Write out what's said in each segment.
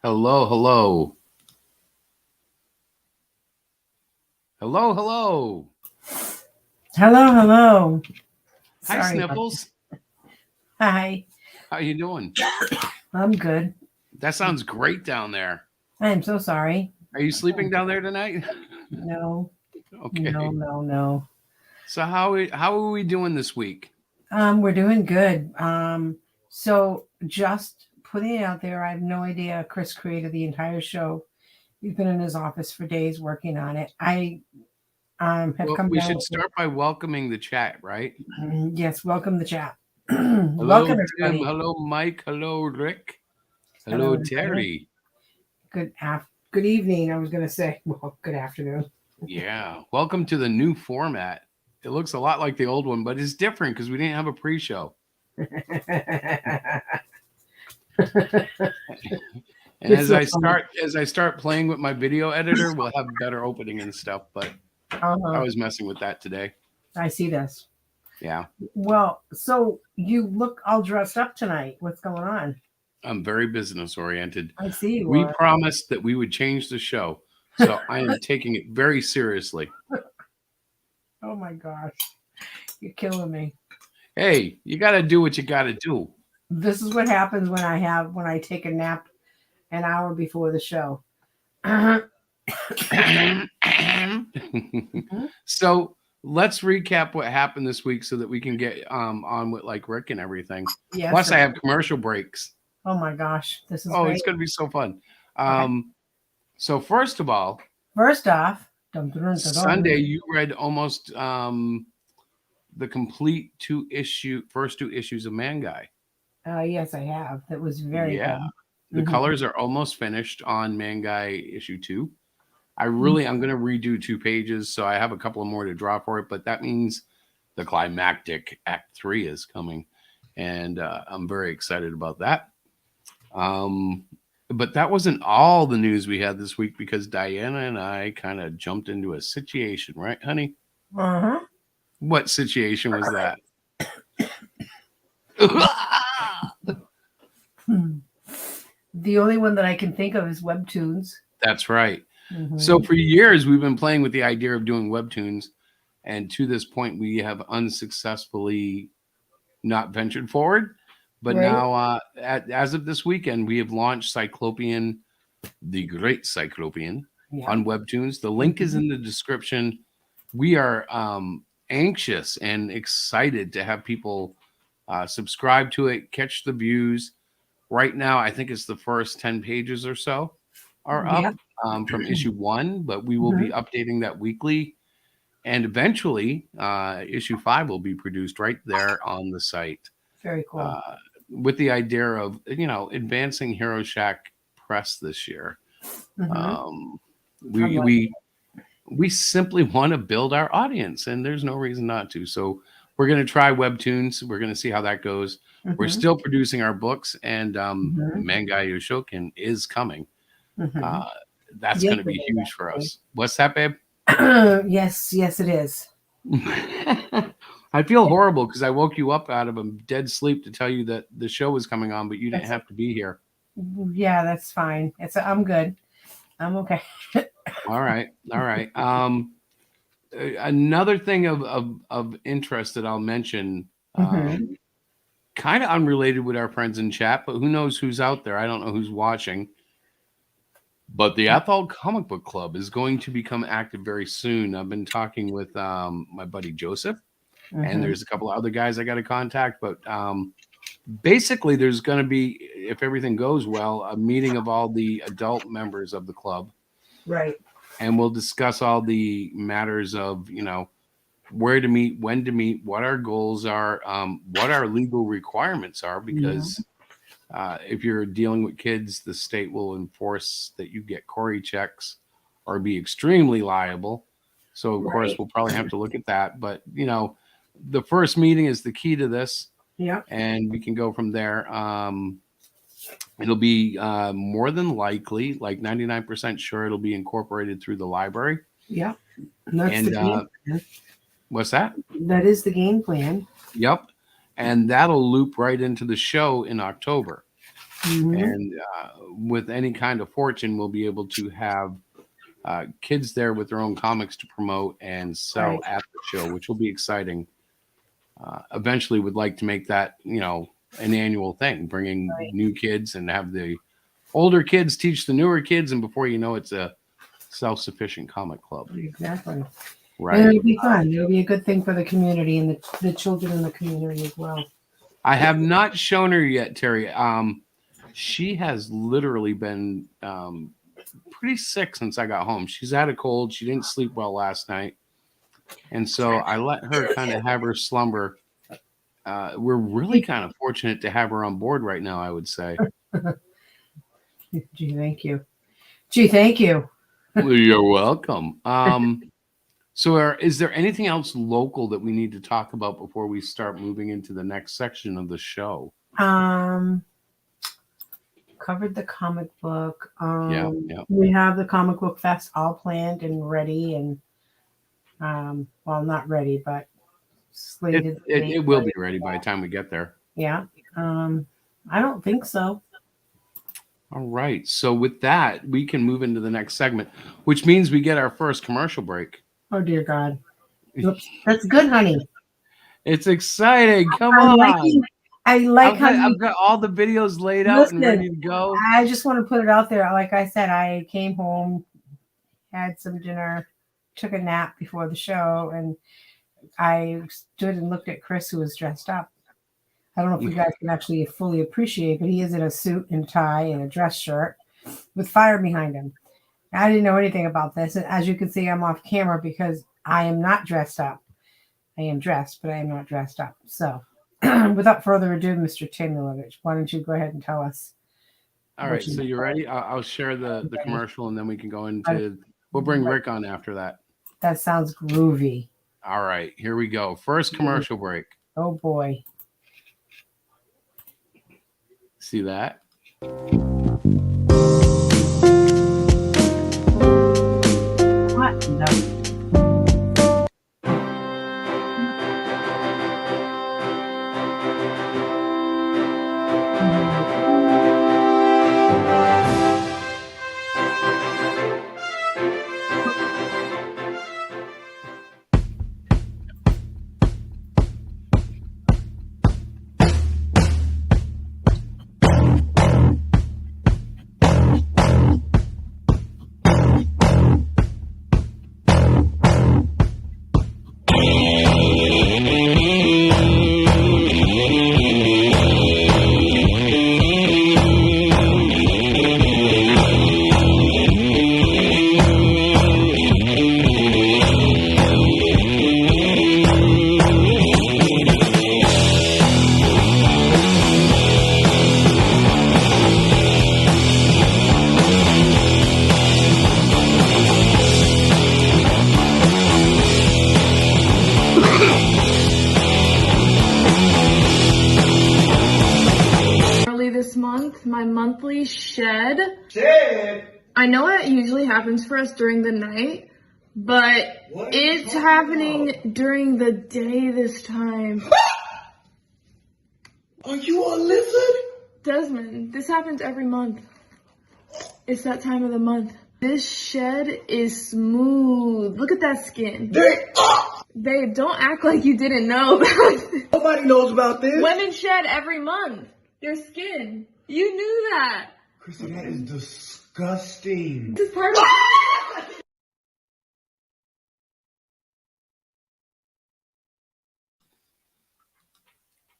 Hello, hello. Hello, hello. Hello, hello. Hi, Sorry. Sniffles. Hi. How you doing? I'm good. That sounds great down there. I'm so sorry. Are you sleeping down there tonight? No, Okay. no. So how are we doing this week? We're doing good. So just putting it out there, I have no idea. Chris created the entire show. He's been in his office for days working on it. I have Well, come we down should with start by welcoming the chat, right? Yes, welcome the chat. Hello, Welcome Tim. everybody. Hello, Mike. Hello, Rick. Hello, Hello, everybody. Terry. Good evening. I was gonna say, well, good afternoon. Yeah. Welcome to the new format. It looks a lot like the old one, but it's different because we didn't have a pre-show. And It's as so I funny. start playing with my video editor, we'll have better opening and stuff. But I was messing with that today. I see this. Yeah. Well, so you look all dressed up tonight. What's going on? I'm very business oriented. I see you We are. promised that we would change the show. So I am taking it very seriously. Oh my gosh. You're killing me. Hey, you got to do what you got to do. This is what happens when I take a nap an hour before the show. So let's recap what happened this week so that we can get on with like Rick and everything. Yes, Plus, sir. I have commercial breaks. Oh my gosh, this is Oh, great. it's going to be so fun. Okay. So first of all, First off, Sunday you read almost the complete first two issues of Mangai. Yes, I have. That was very Yeah. good. The colors are almost finished on Mangai issue 2. I'm going to redo 2 pages, so I have a couple of more to draw for it, but that means the climactic Act 3 is coming, and I'm very excited about that. But that wasn't all the news we had this week because Diana and I kind of jumped into a situation, right, honey? Uh-huh. What situation was that? The only one that I can think of is Webtoons. That's right. So for years, we've been playing with the idea of doing Webtoons. And to this point, we have unsuccessfully not ventured forward. But now, as of this weekend, we have launched Cyclopian, the Great Cyclopian, on Webtoons. The link is in the description. We are anxious and excited to have people subscribe to it, catch the views. Right now, I think it's the first 10 pages or so are up from issue 1, but we will be updating that weekly. And eventually, issue 5 will be produced right there on the site. Very cool. With the idea of, advancing Hero Shack Press this year. We simply want to build our audience, and there's no reason not to. So we're going to try Webtoons. We're going to see how that goes. We're still producing our books, and Mangai Yoshokin is coming. That's going to be huge for us. What's that, babe? Yes, it is. I feel horrible because I woke you up out of a dead sleep to tell you that the show was coming on, but you didn't have to be here. Yeah, that's fine. I'm good. I'm okay. All right. Another thing of interest that I'll mention, kind of unrelated with our friends in chat, but who knows who's out there? I don't know who's watching. But the Athol Comic Book Club is going to become active very soon. I've been talking with my buddy Joseph, and there's a couple of other guys I got to contact. But basically, there's going to be, if everything goes well, a meeting of all the adult members of the club. Right. And we'll discuss all the matters of, where to meet, when to meet, what our goals are, what our legal requirements are, because if you're dealing with kids, the state will enforce that you get Corey checks or be extremely liable. So, of course, we'll probably have to look at that. But, the first meeting is the key to this. Yeah. And we can go from there. It'll be more than likely, like 99% sure, it'll be incorporated through the library. Yeah. That's the game plan. What's that? That is the game plan. Yep. And that'll loop right into the show in October. And with any kind of fortune, we'll be able to have kids there with their own comics to promote and sell at the show, which will be exciting. Eventually would like to make that, an annual thing, bringing new kids and have the older kids teach the newer kids. And before you know, it's a self-sufficient comic club. Exactly. Right. And it'll be fun. It'll be a good thing for the community and the children in the community as well. I have not shown her yet, Terry. She has literally been pretty sick since I got home. She's had a cold. She didn't sleep well last night. And so I let her kind of have her slumber. We're really kind of fortunate to have her on board right now, I would say. Gee, thank you. You're welcome. So is there anything else local that we need to talk about before we start moving into the next section of the show? Covered the comic book. Yeah. We have the comic book fest all planned and ready, and well, not ready, but slated. It will be ready by the time we get there. Yeah. I don't think so. All right. So with that, we can move into the next segment, which means we get our first commercial break. Oh dear God. Oops. That's good, honey. It's exciting. Come on. I've got all the videos laid out and ready to go. I just want to put it out there. Like I said, I came home, had some dinner, took a nap before the show, and I stood and looked at Chris, who was dressed up. I don't know if you guys can actually fully appreciate, but he is in a suit and tie and a dress shirt with fire behind him. I didn't know anything about this. And as you can see, I'm off camera because I am not dressed up. I am dressed, but I am not dressed up. So without further ado, Mr. Timulovich, why don't you go ahead and tell us? All right. So you ready? I'll share the commercial and then we can go into, we'll bring Rick on after that. That sounds groovy. All right, here we go. First commercial break. Oh boy. See that? What the? My monthly shed. I know it usually happens for us during the night, but it's happening during the day this time. Are you a lizard? Desmond, this happens every month. It's that time of the month. This shed is smooth. Look at that skin. Babe, don't act like you didn't know about this. Nobody knows about this. Women shed every month. Their skin. You knew that. Chrissy, that is disgusting. This is part of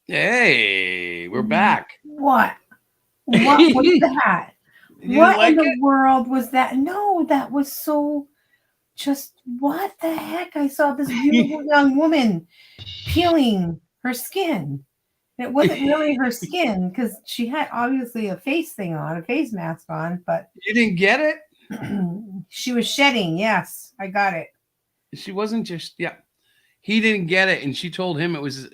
Hey, we're back. What? What was that? What like in the it? world was that? No, that was so just what the heck? I saw this beautiful young woman peeling her skin. It wasn't really her skin because she had obviously a face thing on, a face mask on, but You didn't get it? she was shedding. Yes, I got it. She wasn't just He didn't get it, and she told him it was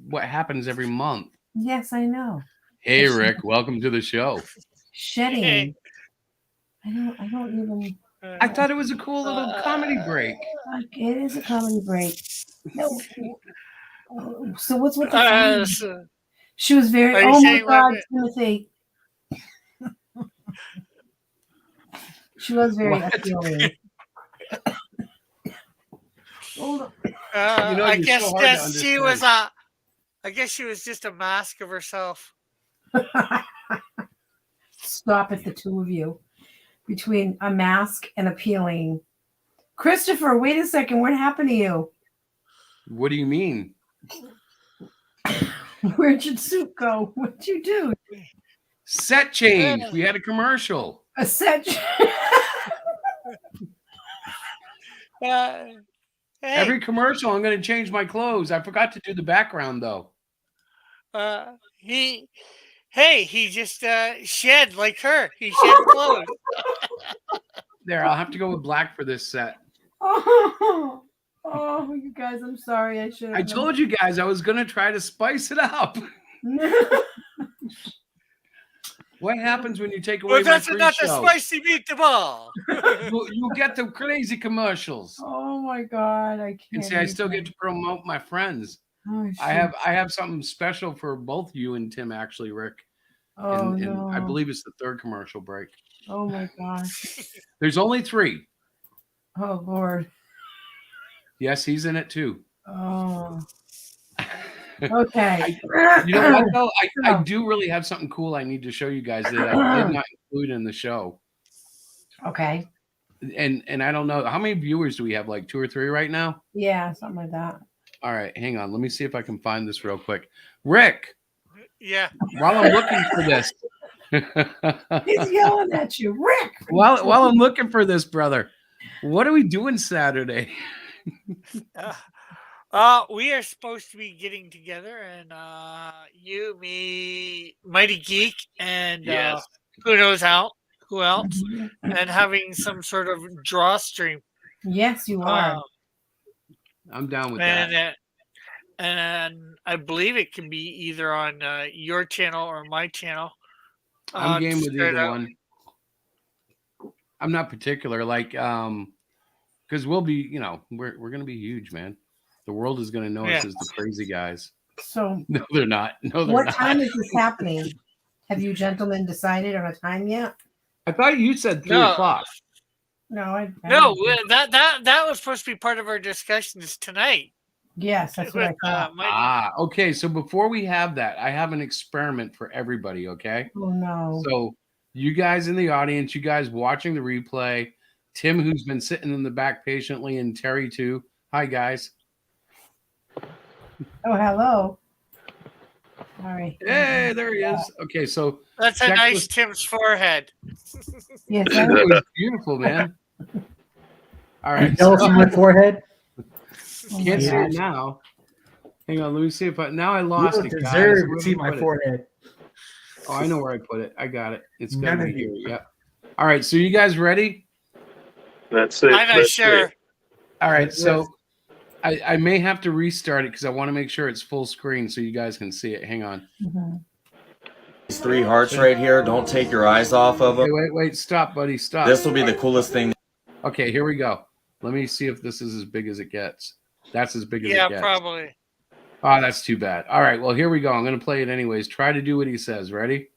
what happens every month. Yes, I know. Hey, Rick, welcome to the show. Shedding. I don't even. I thought it was a cool little comedy break. It is a comedy break. No. So what's with the phone? She was very. Oh my God, Timothy. She was very What? appealing. Hold on. You know, I you're guess so hard to that she was understand. I guess she was just a mask of herself. Stop it, the two of you. Between a mask and appealing. Christopher, wait a second. What happened to you? What do you mean? Where'd your suit go? What'd you do? Set change. We had a commercial. A set. Hey, Every commercial, I'm going to change my clothes. I forgot to do the background, though. he just shed like her. He shed clothes. There, I'll have to go with black for this set. Oh, you guys, I'm sorry. I should have. I told you guys I was going to try to spice it up. What happens when you take away Well, my that's free not the show? spicy meatball. You get the crazy commercials. Oh my God, I can't. And see, I still get even. to promote my friends. Oh, I shoot. have something special for both you and Tim, actually, Rick. Oh And no. I believe it's the third commercial break. Oh my gosh. There's only 3. Oh Lord. Yes, he's in it too. Oh. Okay. You know what, though? I do really have something cool I need to show you guys that I did not include in the show. Okay. And I don't know. How many viewers do we have? Like 2 or 3 right now? Yeah, something like that. All right, hang on. Let me see if I can find this real quick. Rick, Yeah. while I'm looking for this. He's yelling at you, Rick. While I'm looking for this, brother, what are we doing Saturday? We are supposed to be getting together, and you, me, Mighty Geek, and Yes. who knows who else, and having some sort of draw stream. Yes, you are. I'm down with that. And I believe it can be either on your channel or my channel. I'm game to with start either out. one. I'm not particular, like, because we'll be, we're gonna be huge, man. The world is gonna know us as the crazy guys. So No, they're not. No, they're what not. time is this happening? Have you gentlemen decided on a time yet? I thought you said 3 No. o'clock. No, No, that was supposed to be part of our discussions tonight. Yes, that's what I thought. Mighty. Okay. So before we have that, I have an experiment for everybody. Okay. Oh no. So you guys in the audience, you guys watching the replay, Tim, who's been sitting in the back patiently, and Terry too. Hi, guys. Oh, hello. All right. Hey, there he is. Okay, so That's a check nice this- Tim's forehead. Yes, That was beautiful, man. All right. Jealous of my forehead? Can't see Yeah. it now. Hang on, let me see if I now I You lost don't it. Guys. deserve Where to did see I my put it? forehead. Oh, I know where I put it. I got it. It's got None to of be here. you. Yep. All right. So you guys ready? That's it. I'm not That's sure. it. All right. So I may have to restart it because I want to make sure it's full screen so you guys can see it. Hang on. These 3 hearts right here, don't take your eyes off of them. Wait. Stop, buddy. Stop. This will be the coolest thing. Okay, here we go. Let me see if this is as big as it gets. That's as big as Yeah, it gets. probably. Oh, that's too bad. All right, well, here we go. I'm going to play it anyways. Try to do what he says. Ready?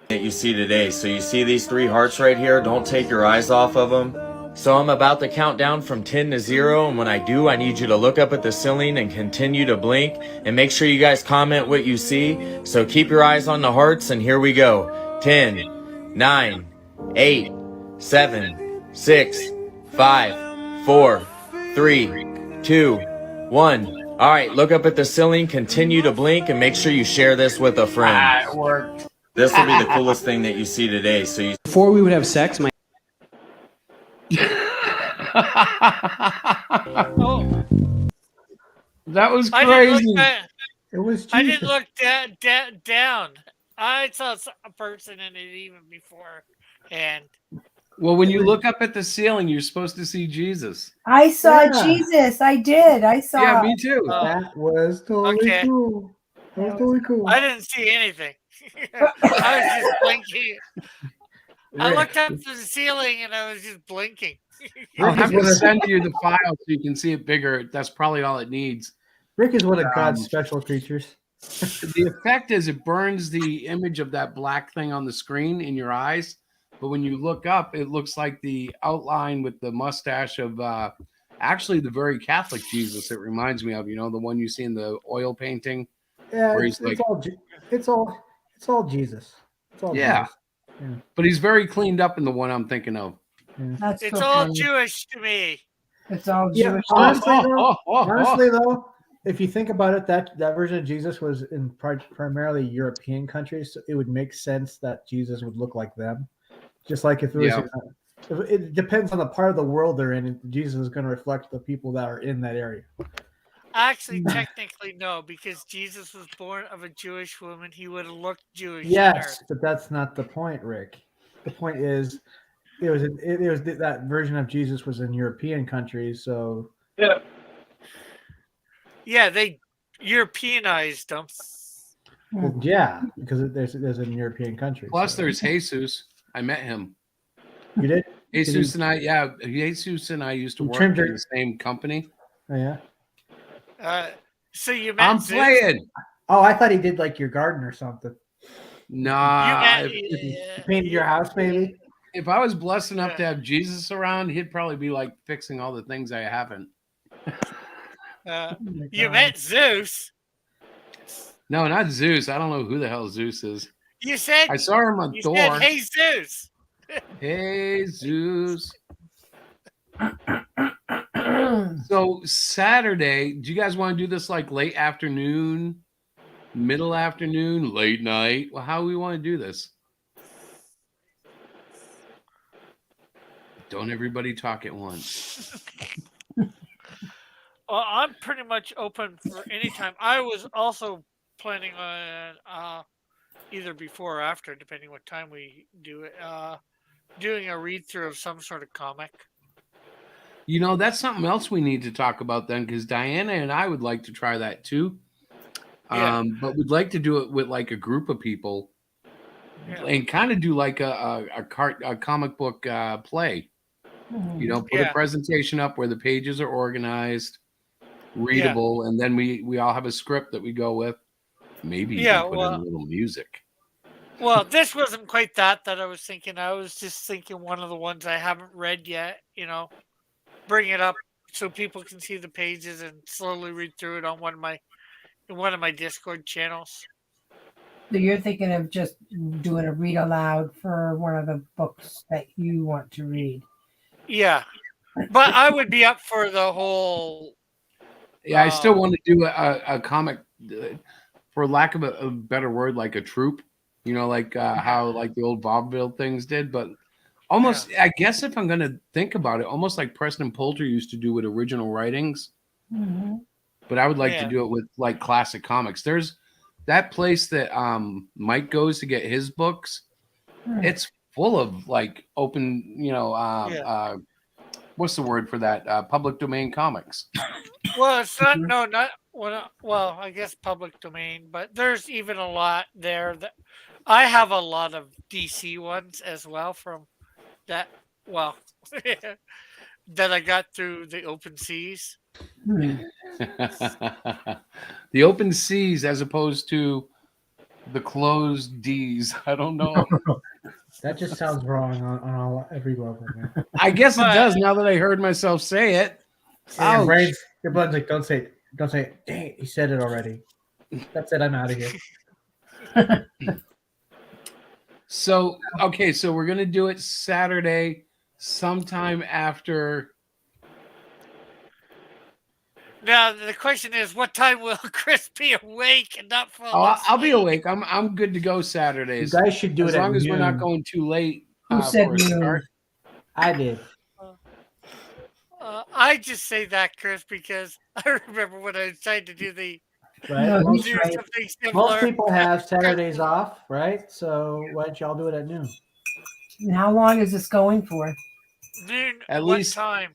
That you see today. So you see these 3 hearts right here, don't take your eyes off of them. So I'm about to count down from 10 to 0, and when I do, I need you to look up at the ceiling and continue to blink, and make sure you guys comment what you see. So keep your eyes on the hearts, and here we go. 10, 9, 8, 7, 6, 5, 4, 3, 2, 1. All right, look up at the ceiling, continue to blink, and make sure you share this with a friend. It worked. This will be the coolest thing that you see today. So you Before we would have sex, my Oh, That was I crazy. It was I Jesus. didn't look down. I saw a person in it even before, and Well, when you look up at the ceiling, you're supposed to see Jesus. I saw Yeah. Jesus. I did. I saw. Yeah, me too. That was totally Okay. cool. That was totally cool. I didn't see anything. I was just blinking. I looked up to the ceiling and I was just blinking. I'll Rick have is to one of- send you the file so you can see it bigger. That's probably all it needs. Rick is one of God's special creatures. The effect is it burns the image of that black thing on the screen in your eyes. but when you look up, it looks like the outline with the mustache of actually the very Catholic Jesus. It reminds me of, the one you see in the oil painting. Yeah, where it's, he's like, it's all Jesus. It's all yeah. Jesus. Yeah. But he's very cleaned up in the one I'm thinking of. That's It's so all funny. Jewish to me. It's all Yeah, Jewish. honestly though, if you think about it, that version of Jesus was in primarily European countries, so it would make sense that Jesus would look like them. Just like if it was, it depends on the part of the world they're in. And Jesus is going to reflect the people that are in that area. Actually, technically, no, because Jesus was born of a Jewish woman. He would have looked Jewish. Yes, but that's not the point, Rick. The point is, it was that version of Jesus was in European countries, so yeah, they Europeanized them. yeah, because there's in European countries. Plus, there's Jesus. I met him. You did? Jesus and I used to work in the same company. Oh yeah. So you met I'm Zeus? playing. Oh, I thought he did like your garden or something. Nah. He painted your house, maybe. If I was blessed enough to have Jesus around, he'd probably be like fixing all the things I haven't. You met Zeus? No, not Zeus. I don't know who the hell Zeus is. You said I saw him on Thor. Said, hey, Zeus. Hey, Zeus. So Saturday, do you guys want to do this like late afternoon, middle afternoon, late night? Well, how do we want to do this? Don't everybody talk at once. Well, I'm pretty much open for any time. I was also planning on either before or after, depending what time we do it, doing a read through of some sort of comic. That's something else we need to talk about then, because Diana and I would like to try that too. Yeah. But we'd like to do it with like a group of people and kind of do like a comic book play. Put a presentation up where the pages are organized, readable, and then we all have a script that we go with. Maybe put in a little music. Well, this wasn't quite that I was thinking. I was just thinking one of the ones I haven't read yet, bring it up so people can see the pages and slowly read through it on one of my Discord channels. So you're thinking of just doing a read aloud for one of the books that you want to read. Yeah. But I would be up for the whole. Yeah, I still want to do a comic, for lack of a better word, like a troupe, like how like the old vaudeville things did. But almost, I guess if I'm going to think about it, almost like Preston Poulter used to do with original writings. Mm-hmm. But I would like to do it with like classic comics. There's that place that Mike goes to get his books. It's full of like open, what's the word for that? Public domain comics. Well, it's not well, I guess public domain, but there's even a lot there that I have a lot of DC ones as well from that. Well, that I got through the open seas. The open seas as opposed to the closed D's. I don't know. That just sounds wrong on every level, man. I guess it does now that I heard myself say it. Your blood's like, don't say it. Don't say it. Dang it, he said it already. That's it, I'm out of here. So we're going to do it Saturday sometime after. Now the question is, what time will Chris be awake and not fall asleep? I'll be awake. I'm good to go Saturdays. You guys should do it as long as noon. we're not going too late. Who said noon? I did. I just say that, Chris, because I remember when I was trying to do the Right. do something similar. Most people have Saturdays off, right? So why don't y'all do it at noon? And how long is this going for? Noon. At what least time?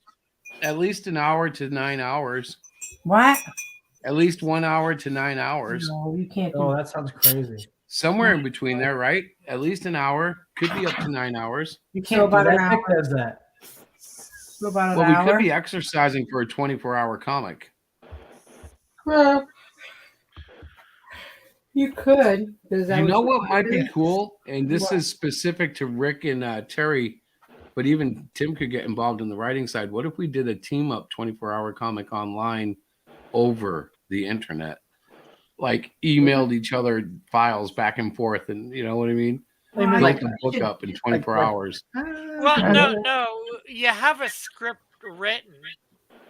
At least an hour to 9 hours. What? At least 1 hour to 9 hours. No, you can't. Oh, that sounds crazy. Somewhere in between there, right? At least an hour. Could be up to 9 hours. You can't about do an that. hour. Nick does that. So about an Well, we hour. could be exercising for a 24-hour comic. Well, You could. You know what might be cool? And this is specific to Rick and Terry, but even Tim could get involved in the writing side. What if we did a team up 24-hour comic online over the internet? Like emailed each other files back and forth, and you know what I mean? Like a book up in 24 hours. Well, no. You have a script written,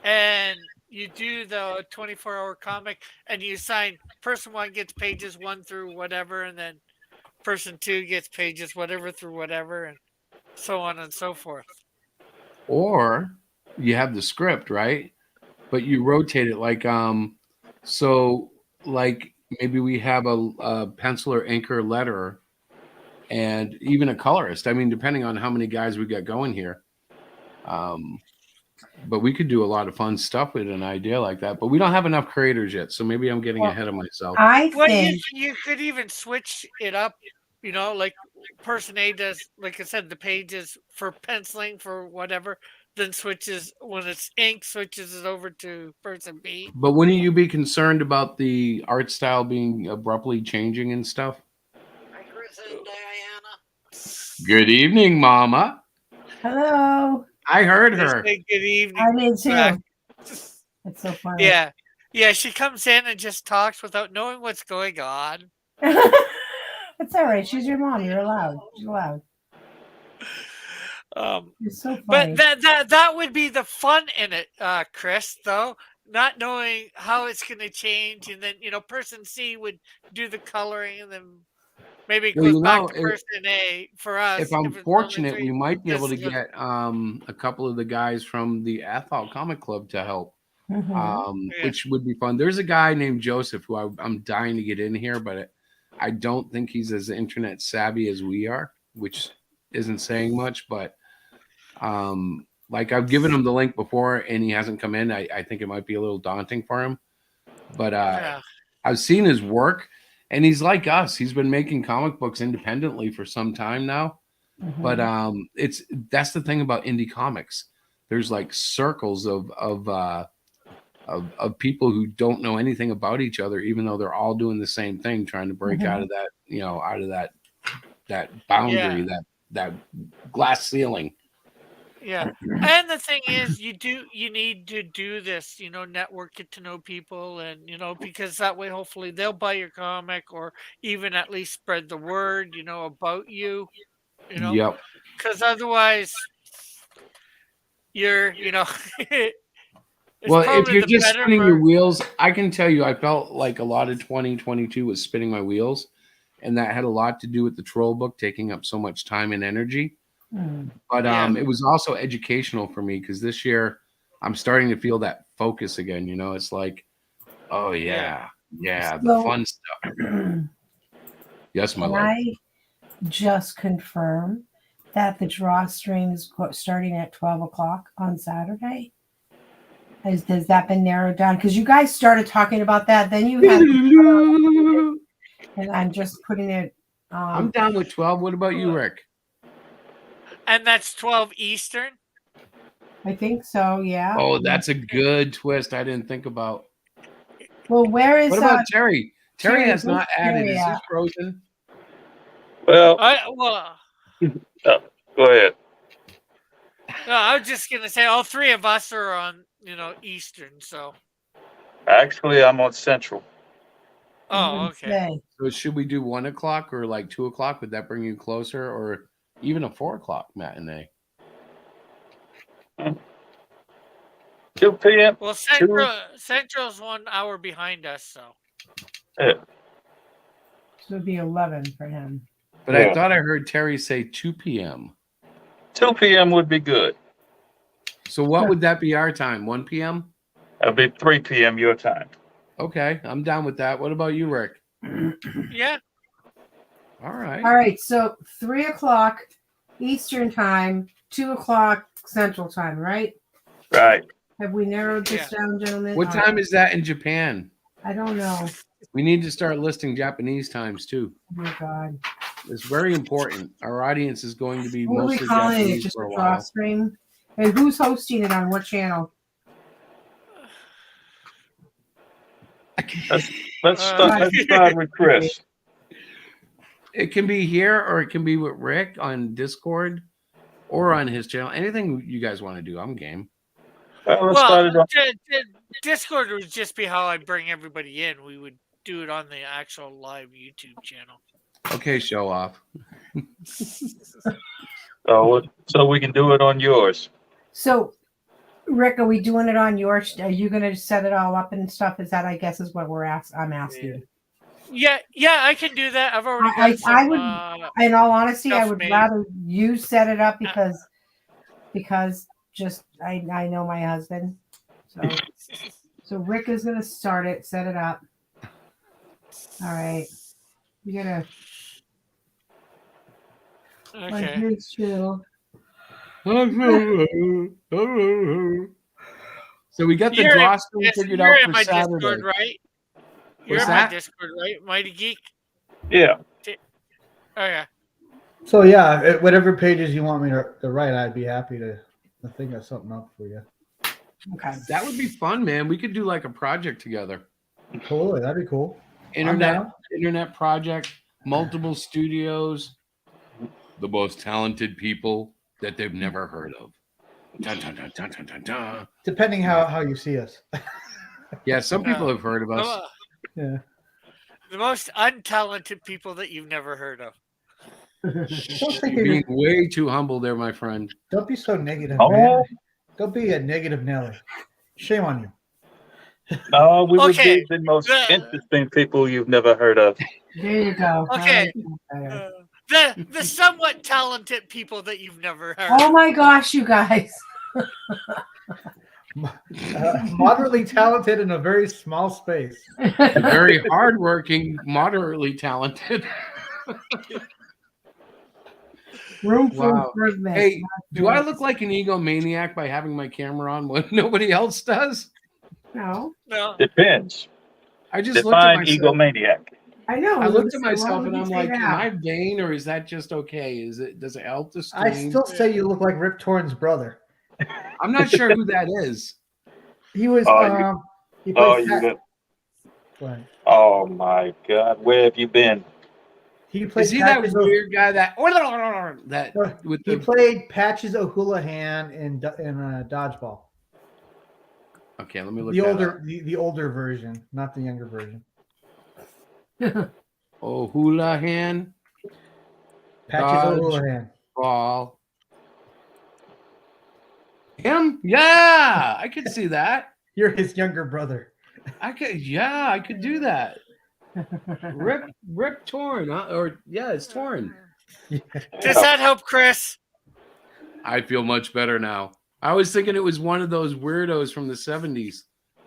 and you do the 24-hour comic, and you assign person 1 gets pages 1 through whatever, and then person 2 gets pages whatever through whatever, and so on and so forth. Or you have the script, right? But you rotate it so like maybe we have a pencil or ink or letterer and even a colorist. I mean, depending on how many guys we got going here. But we could do a lot of fun stuff with an idea like that. But we don't have enough creators yet, so maybe I'm getting ahead of myself. I think you could even switch it up, like person A does, like I said, the pages for penciling for whatever, then switches when it's ink, switches it over to person B. But wouldn't you be concerned about the art style being abruptly changing and stuff? Hi, Chris and Diana. Good evening, Mama. hello. I heard her. Good evening. I did too. back. It's so funny. Yeah. She comes in and just talks without knowing what's going on. It's all right. She's your mom. You're allowed. She's allowed. It's so funny. But that would be the fun in it, Chris, though, not knowing how it's going to change. And then, person C would do the coloring, and then maybe it goes back to person A for us. If I'm fortunate, we might be able to get a couple of the guys from the Athol Comic Club to help, which would be fun. There's a guy named Joseph who I'm dying to get in here, but I don't think he's as internet savvy as we are, which isn't saying much, but like I've given him the link before and he hasn't come in. I think it might be a little daunting for him, but I've seen his work and he's like us. He's been making comic books independently for some time now, but that's the thing about indie comics. There's like circles of people who don't know anything about each other, even though they're all doing the same thing, trying to break out of that, out of that boundary, that glass ceiling. Yeah. And the thing is, you need to do this, network, get to know people, and, because that way, hopefully they'll buy your comic or even at least spread the word, about you, Yep. Because otherwise you're, well, if you're just spinning your wheels, I can tell you, I felt like a lot of 2022 was spinning my wheels, and that had a lot to do with the troll book taking up so much time and energy. But it was also educational for me because this year I'm starting to feel that focus again. It's like, oh yeah, the fun stuff. Yes, my love. I just confirm that the draw stream is starting at 12 o'clock on Saturday. Has that been narrowed down? Because you guys started talking about that, then you had, and I'm just putting it. I'm down with 12. What about you, Rick? And that's 12 Eastern? I think so, yeah. Oh, that's a good twist. I didn't think about. Well, where is what about Terry? Terry has not added. Is this frozen? Well, go ahead. No, I was just going to say all three of us are on, Eastern, so. Actually, I'm on Central. Oh, okay. So should we do 1 o'clock or like 2 o'clock? Would that bring you closer, or even a 4 o'clock matinee? 2 p.m. Well, Central's 1 hour behind us, so. Yeah. So it'd be 11 for him. But I thought I heard Terry say 2 p.m. 2 p.m. would be good. So what would that be our time? 1 p.m.? That'll be 3 p.m. your time. Okay, I'm down with that. What about you, Rick? Yeah. All right. All right, so 3 o'clock Eastern time, 2 o'clock Central time, right? Right. Have we narrowed this down, gentlemen? What time is that in Japan? I don't know. We need to start listing Japanese times too. Oh my God. It's very important. Our audience is going to be What are we mostly calling Japanese it? Just for a a draw while. stream? And who's hosting it on what channel? Let's start with Chris. It can be here or it can be with Rick on Discord or on his channel. Anything you guys want to do, I'm game. Let's start it off. Discord would just be how I bring everybody in. We would do it on the actual live YouTube channel. Okay, show off. So we can do it on yours. So, Rick, are we doing it on yours? Are you going to set it all up and stuff? Is that, I guess, is what I'm asking. Yeah, I can do that. I've already. I would, in all honesty, I would made. rather you set it up because just I know my husband. So Rick is going to start it, set it up. All right, we gotta. Okay. His channel. So we got the You're roster figured out for my Saturday. Discord, right? You're What's in that? my Discord, right? Mighty Geek. Yeah. Oh yeah. So yeah, whatever pages you want me to write, I'd be happy to think of something up for you. Okay. That would be fun, man. We could do like a project together. Totally, that'd be cool. Internet project, multiple studios, the most talented people that they've never heard of. Dun, dun, dun, dun, dun, dun, dun. Depending how you see us. Yeah, some people have heard of us. Yeah. The most untalented people that you've never heard of. You're being way too humble there, my friend. Don't be so negative, Oh. man. Don't be a negative Nelly. Shame on you. No, we would Okay. be the most interesting people you've never heard of. There you go. Okay. The somewhat talented people that you've never heard. Oh my gosh, you guys. Moderately talented in a very small space. Very hardworking, moderately talented. Room for Wow. improvement. Hey, do I look like an egomaniac by having my camera on when nobody else does? No. No. Depends. I just looked at Define myself. egomaniac. I know. I looked at So why myself would and you I'm say like, that? am I vain or is that just okay? Does it help the stream? I still say you look like Rip Torn's brother. I'm not sure who that is. He was. He Oh, played you got. What? Oh my God, where have you been? He played. Is he that Patches weird guy that with He the played Patches O'Houlihan in Dodgeball. Okay, let me look The that older, up. the older version, not the younger version. O'Houlihan Patches O'Houlihan. ball. Him? Yeah, I could see that. You're his younger brother. I could do that. Rip Torn, or yeah, it's Torn. Does that help, Chris? I feel much better now. I was thinking it was one of those weirdos from the 70s.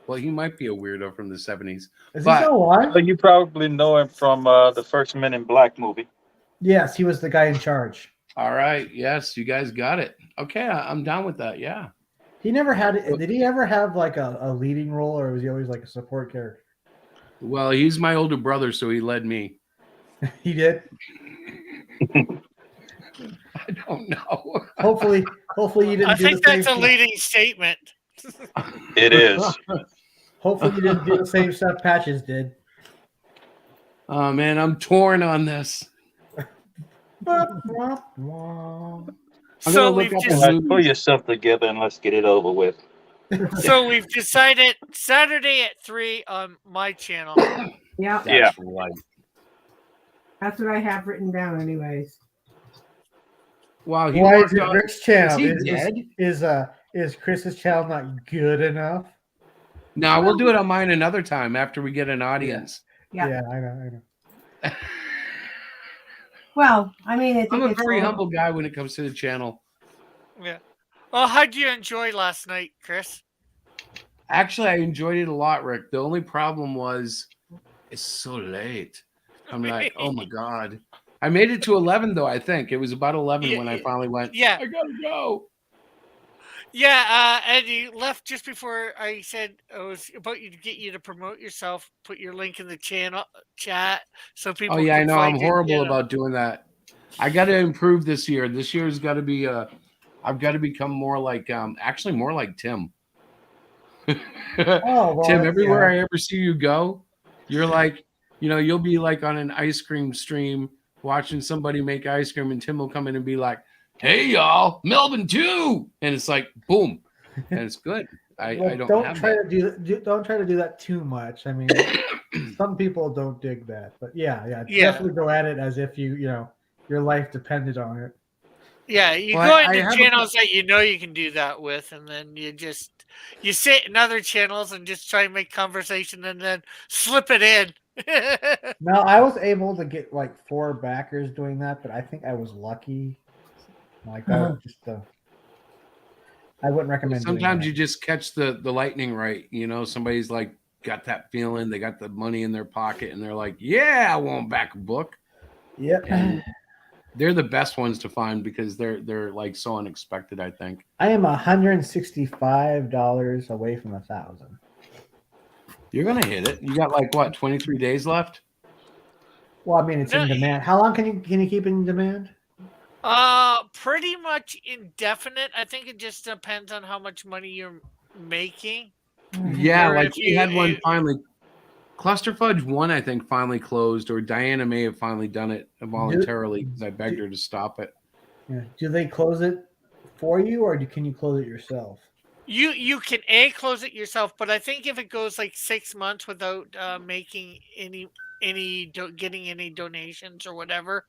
Well, he might be a weirdo from the 70s. Is he But- still alive? So you probably know him from the first Men in Black movie. Yes, he was the guy in charge. All right. Yes, you guys got it. Okay, I'm down with that. Yeah. He never had. Did he ever have like a leading role, or was he always like a support character? Well, he's my older brother, so he led me. He did. I don't know. Hopefully you didn't. I do think the same that's a stuff. leading statement. It is. Hopefully you didn't do the same stuff Patches did. Oh man, I'm torn on this. I'm So gonna look we've up just the Pull yourself together and let's get it over with. so we've decided Saturday at 3 on my channel. Yeah, Yeah. Right. that's what I have written down, anyways. Wow, he Why is worked it on. Rick's channel? Is he dead? Is Chris's channel not good enough? No, we'll do it on mine another time after we get an audience. Yeah. I know. Well, I mean, I think I'm a it's very all- humble guy when it comes to the channel. Yeah. Well, how'd you enjoy last night, Chris? Actually, I enjoyed it a lot, Rick. The only problem was it's so late. I'm like, oh my God. I made it to 11, though, I think. It was about 11 when I finally went, Yeah. I gotta go. Yeah, and you left just before I said it was about you to get you to promote yourself. Put your link in the channel chat so people. Oh, yeah, I can know. I'm find your horrible channel. about doing that. I got to improve this year. This year's got to be, I've got to become more like, actually more like Tim. Oh, well, Tim, everywhere yeah. I ever see you go, you're like, you'll be like on an ice cream stream watching somebody make ice cream, and Tim will come in and be like, "Hey, y'all, Melvin too," and it's like, boom, and it's good. I don't have try that. don't try to do that too much. I mean, some people don't dig that, but yeah, Yeah. definitely go at it as if your life depended on it. Yeah, you Well, go I into have channels that you know you can do that with, and then you sit in other channels and just try and make conversation, and then slip it in. Now, I was able to get like 4 backers doing that, but I think I was lucky. Like that was just I wouldn't recommend doing sometimes that. you just catch the lightning right. Somebody's like got that feeling, they got the money in their pocket, and they're like, "Yeah, I won't back a book." Yep. And they're the best ones to find because they're like so unexpected, I think. I am $165 away from 1,000. You're gonna hit it. You got like what, 23 days left? Well, I mean, it's No, in demand. How long can you keep it in demand? Pretty much indefinite. I think it just depends on how much money you're making. Yeah, Or like if we had one finally. Cluster Fudge 1, I think, finally closed, or Diana may have finally done it voluntarily because I begged her to stop it. Yeah. Do they close it for you, or can you close it yourself? You can close it yourself, but I think if it goes like 6 months without making getting any donations or whatever,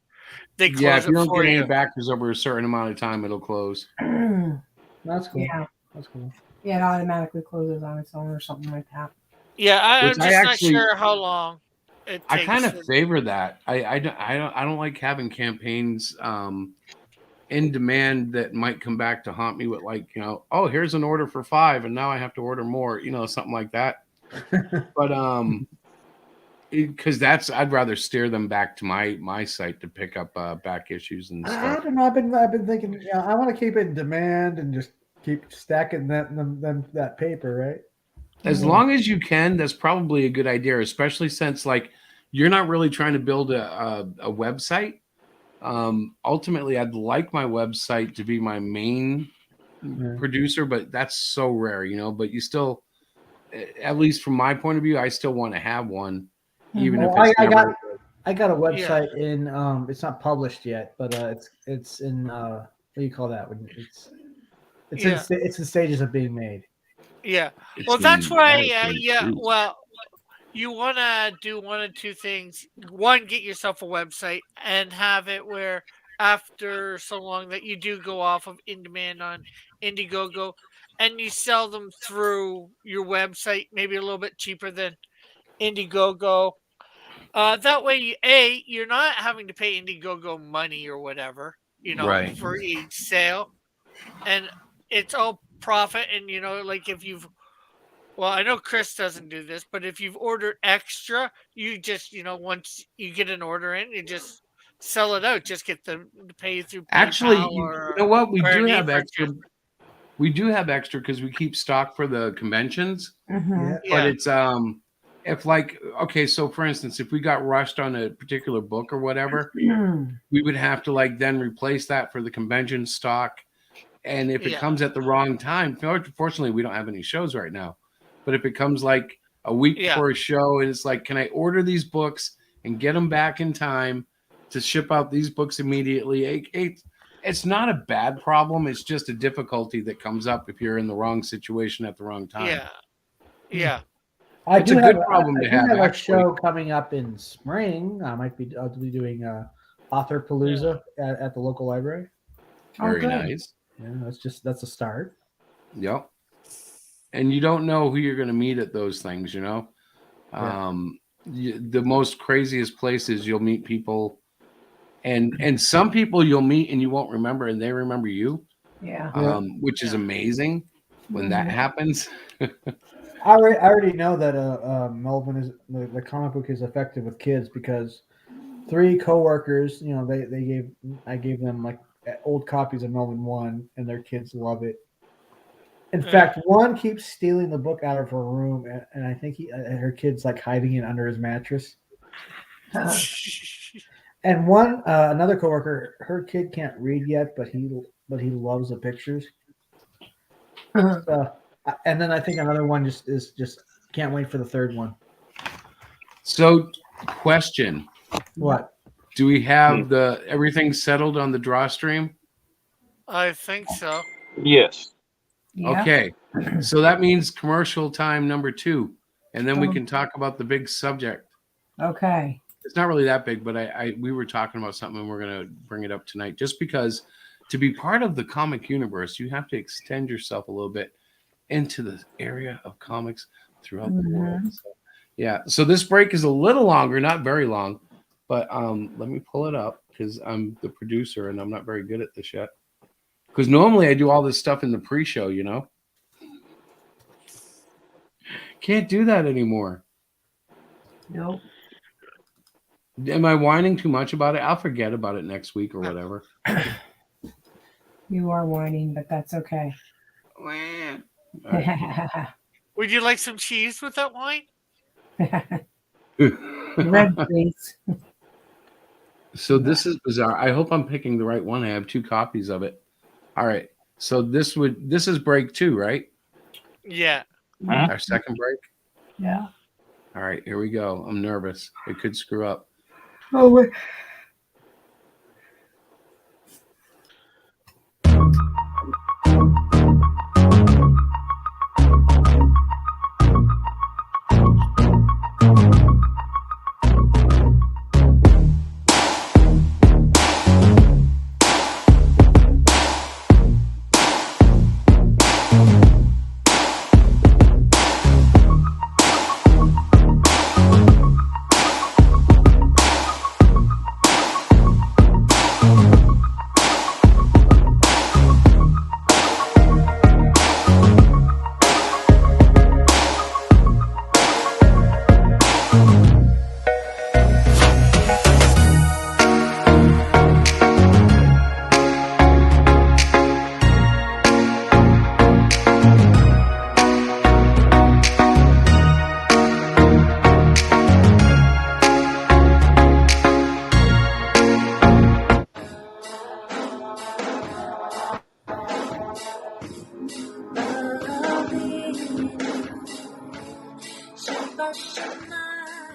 they Yeah, close if you it don't for get any you. backers over a certain amount of time, it'll close. That's cool. Yeah. That's cool. Yeah, it automatically closes on its own or something like that. Yeah, I'm Which just not sure how long it takes. I kind of favor that. I don't like having campaigns in demand that might come back to haunt me with like, oh, here's an order for 5 and now I have to order more, something like that. But because I'd rather steer them back to my site to pick up back issues and stuff. I don't know. I've been thinking. I want to keep it in demand and just keep stacking that paper, right? As long as you can, that's probably a good idea, especially since like you're not really trying to build a website. Ultimately, I'd like my website to be my main producer, but that's so rare, But you still, at least from my point of view, I still want to have one, even if it's I got a website in. It's not published yet, but it's in. What do you call that? When it's in stages of being made. Yeah. Well, that's why. Well, you want to do one of two things. One, get yourself a website and have it where after so long that you do go off of in demand on Indiegogo and you sell them through your website, maybe a little bit cheaper than Indiegogo. That way, you're not having to pay Indiegogo money or whatever, right, for each sale. And it's all profit. And, like if you've, well, I know Chris doesn't do this, but if you've ordered extra, you just, once you get an order in, you just sell it out. Just get them to pay you through PayPal. Actually, or, you know what? We or do an have e-purchase. extra. We do have extra because we keep stock for the conventions. Mm-hmm. But it's if like, okay, so for instance, if we got rushed on a particular book or whatever, we would have to like then replace that for the convention stock. And if it comes at the wrong time, fortunately, we don't have any shows right now. But if it comes like a week before a show and it's like, can I order these books and get them back in time to ship out these books immediately? It's not a bad problem. It's just a difficulty that comes up if you're in the wrong situation at the wrong time. Yeah. It's a good problem to have. I have a show coming up in spring. I'll be doing Author Palooza at the local library. Very nice. Yeah, that's a start. Yep. And you don't know who you're going to meet at those things, the most craziest places you'll meet people, and some people you'll meet and you won't remember, and they remember you. Which is amazing when that happens. I already know that Melvin is the comic book is effective with kids because 3 coworkers, I gave them like old copies of Melvin 1 and their kids love it. In fact, one keeps stealing the book out of her room, and I think her kid's like hiding it under his mattress. And another coworker, her kid can't read yet, but he loves the pictures. So And then I think another one just can't wait for the third one. So, question: What? Do we have everything settled on the draw stream? I think so. Yes. Yeah. Okay, so that means commercial time number 2, and then we can talk about the big subject. Okay. It's not really that big, but we were talking about something, and we're going to bring it up tonight. Just because to be part of the comic universe, you have to extend yourself a little bit into the area of comics throughout the world. So, yeah. So this break is a little longer, not very long, but let me pull it up because I'm the producer and I'm not very good at this yet. Because normally I do all this stuff in the pre-show, you know. Can't do that anymore. Nope. Am I whining too much about it? I'll forget about it next week or whatever. You are whining, but that's okay. Right. Would you like some cheese with that wine? Red, please. So this is bizarre. I hope I'm picking the right one. I have 2 copies of it. All right. So this is break 2, right? Yeah. Our second break. Yeah. All right, here we go. I'm nervous. It could screw up. Oh, wait.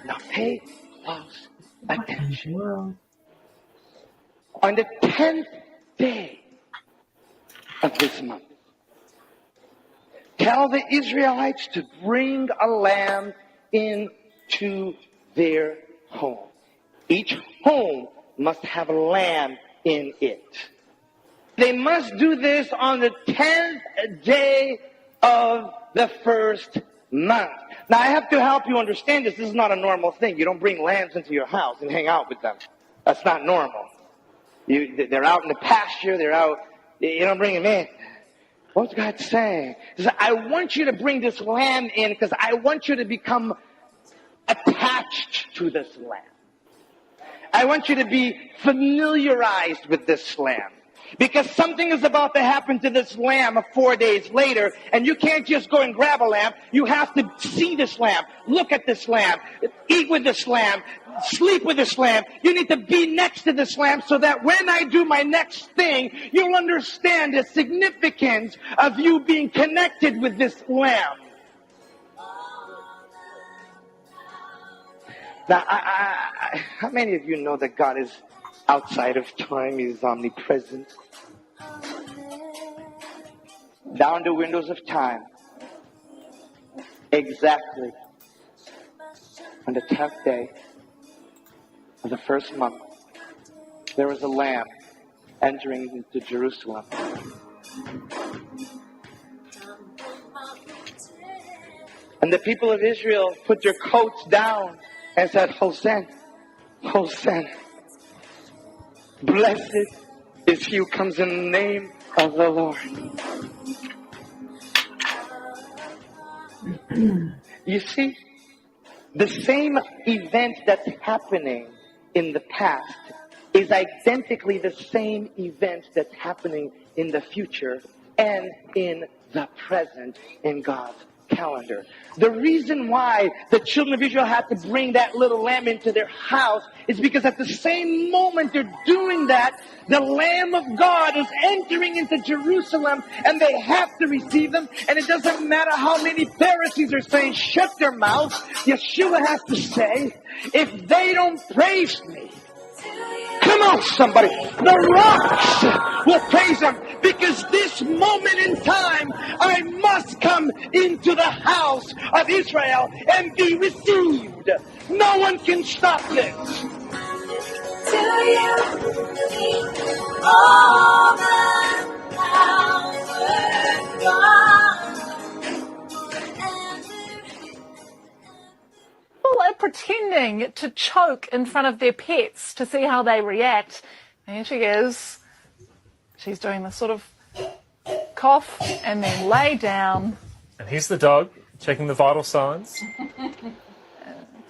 Now pay close attention. Well, On the 10th day of this month, tell the Israelites to bring a lamb into their home. Each home must have a lamb in it. They must do this on the 10th day of the first month. Now, I have to help you understand this. This is not a normal thing. You don't bring lambs into your house and hang out with them. That's not normal. They're out in the pasture. They're out. You don't bring them in. What's God saying? He says, I want you to bring this lamb in because I want you to become attached to this lamb. I want you to be familiarized with this lamb. Because something is about to happen to this lamb 4 days later, and you can't just go and grab a lamb. You have to see this lamb, look at this lamb, eat with this lamb, sleep with this lamb. You need to be next to this lamb so that when I do my next thing, you'll understand the significance of you being connected with this lamb. Now, how many of you know that God is outside of time? He's omnipresent. Down the windows of time. Exactly. On the 10th day of the first month, there was a lamb entering into Jerusalem. And the people of Israel put their coats down and said, Hosanna, Hosanna. Blessed is he who comes in the name of the Lord. You see, the same event that's happening in the past is identically the same event that's happening in the future and in the present in God's calendar. The reason why the children of Israel had to bring that little lamb into their house is because at the same moment they're doing that, the Lamb of God is entering into Jerusalem and they have to receive them. And it doesn't matter how many Pharisees are saying, shut their mouths. Yeshua has to say, if they don't praise me, come on, somebody. The rocks will praise him, because this moment in time, I must come into the house of Israel and be received. No one can stop this. To you, all the power People are pretending to choke in front of their pets to see how they react. And here she is. She's doing this sort of cough and then lay down. And here's the dog checking the vital signs.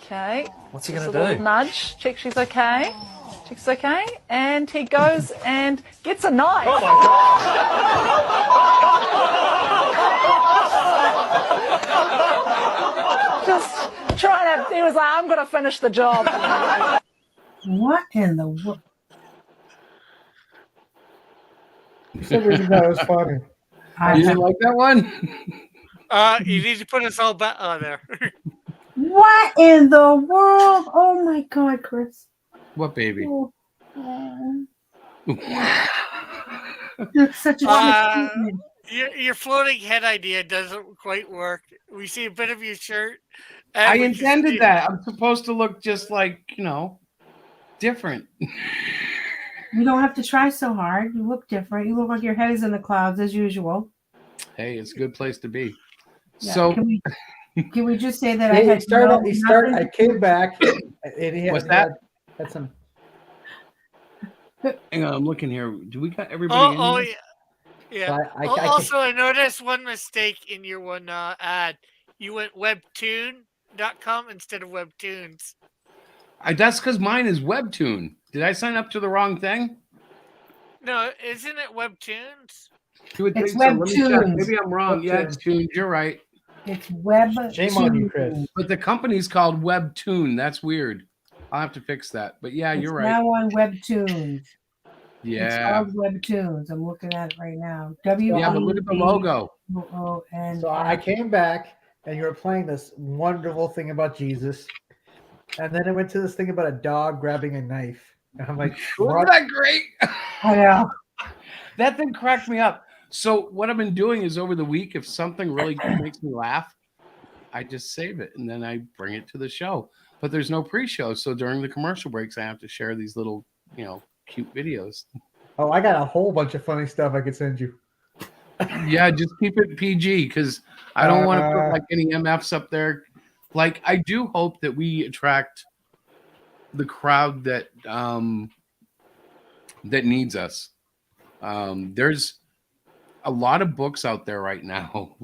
Okay. What's he going Just to a do? little nudge. Check she's okay. Check she's okay. And he goes and gets a knife. Oh my God. Just trying to, he was like, I'm going to finish the job. What in the world? That was funny. You didn't like that one? You need to put us all back on there. What in the world? Oh my God, Chris. What baby? Oh. You're such a Your floating head idea doesn't quite work. We see a bit of your shirt. I intended that. I'm supposed to look just like, different. You don't have to try so hard. You look different. You look like your head is in the clouds as usual. Hey, it's a good place to be. Yeah. So can we just say that I had I came back. And he what's that? Had some. Hang on, I'm looking here. Do we got everybody? Oh, in here? yeah. So Also, I noticed one mistake in your one ad. You went webtoon.com instead of webtoons. That's because mine is Webtoon. Did I sign up to the wrong thing? No, isn't it webtoons? You would It's think so. Let me check. Webtoons. Maybe I'm wrong. Yeah, it's Tunes. You're right. It's Web. Shame on you, Chris. But the company's called Webtoon. That's weird. I'll have to fix that. But yeah, It's you're right. now on Webtoons. It's Yeah. called Webtoons. I'm looking at it right now. Yeah, but look at the logo. So I came back, and you were playing this wonderful thing about Jesus, and then it went to this thing about a dog grabbing a knife. And I'm like, wasn't that great? I know. That thing cracked me up. So what I've been doing is over the week, if something really makes me laugh, I just save it and then I bring it to the show. But there's no pre-show, so during the commercial breaks, I have to share these little, cute videos. Oh, I got a whole bunch of funny stuff I could send you. Yeah, just keep it PG because I don't want to put like any MFs up there. Like I do hope that we attract the crowd that that needs us. There's a lot of books out there right now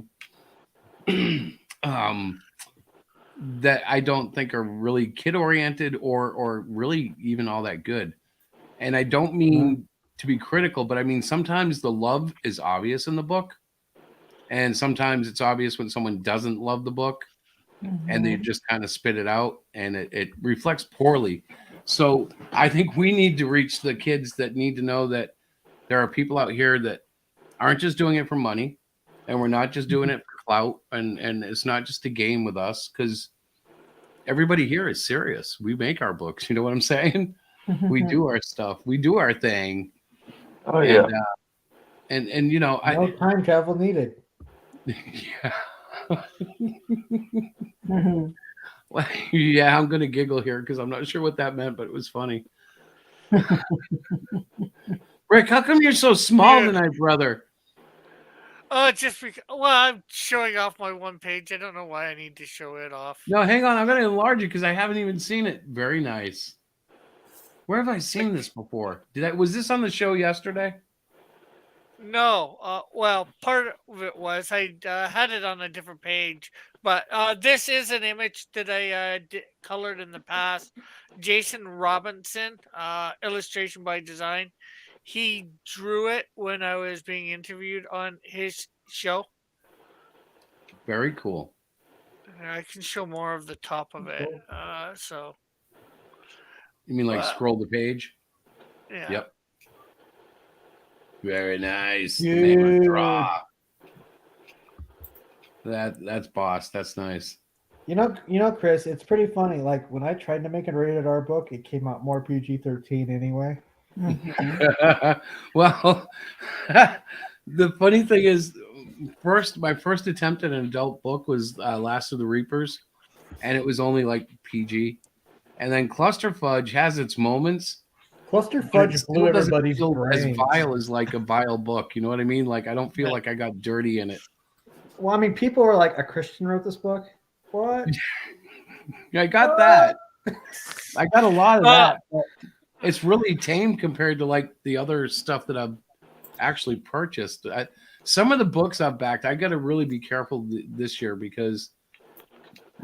that I don't think are really kid oriented or really even all that good. And I don't mean to be critical, but I mean sometimes the love is obvious in the book, and sometimes it's obvious when someone doesn't love the book. And they just kind of spit it out, and it reflects poorly. So I think we need to reach the kids that need to know that there are people out here that aren't just doing it for money, and we're not just doing it for clout, and it's not just a game with us, because everybody here is serious. We make our books. You know what I'm saying? We do our stuff. We do our thing. Oh, yeah. And No time travel needed. Yeah. Well, yeah, I'm gonna giggle here because I'm not sure what that meant, but it was funny. Rick, how come you're so small tonight, brother? Oh, just because. Well, I'm showing off my one page. I don't know why I need to show it off. No, hang on. I'm gonna enlarge it because I haven't even seen it. Very nice. Where have I seen this before? Was this on the show yesterday? No, well, part of it was I had it on a different page, but this is an image that I colored in the past. Jason Robinson, illustration by design. He drew it when I was being interviewed on his show. Very cool. I can show more of the top of it. So. You mean like scroll the page? Yeah. Yep. Very nice. Dude. Draw. That's boss. That's nice. You know, Chris, it's pretty funny. Like when I tried to make a rated R book, it came out more PG-13 anyway. Well, the funny thing is, my first attempt at an adult book was Last of the Reapers, and it was only like PG. And then Cluster Fudge has its moments. Cluster Fudge blew everybody's brains. As vile as like a vile book. You know what I mean? Like I don't feel like I got dirty in it. Well, I mean, people were like, a Christian wrote this book. What? Yeah, I got that. I got a lot of that. But it's really tame compared to like the other stuff that I've actually purchased. Some of the books I've backed, I got to really be careful this year because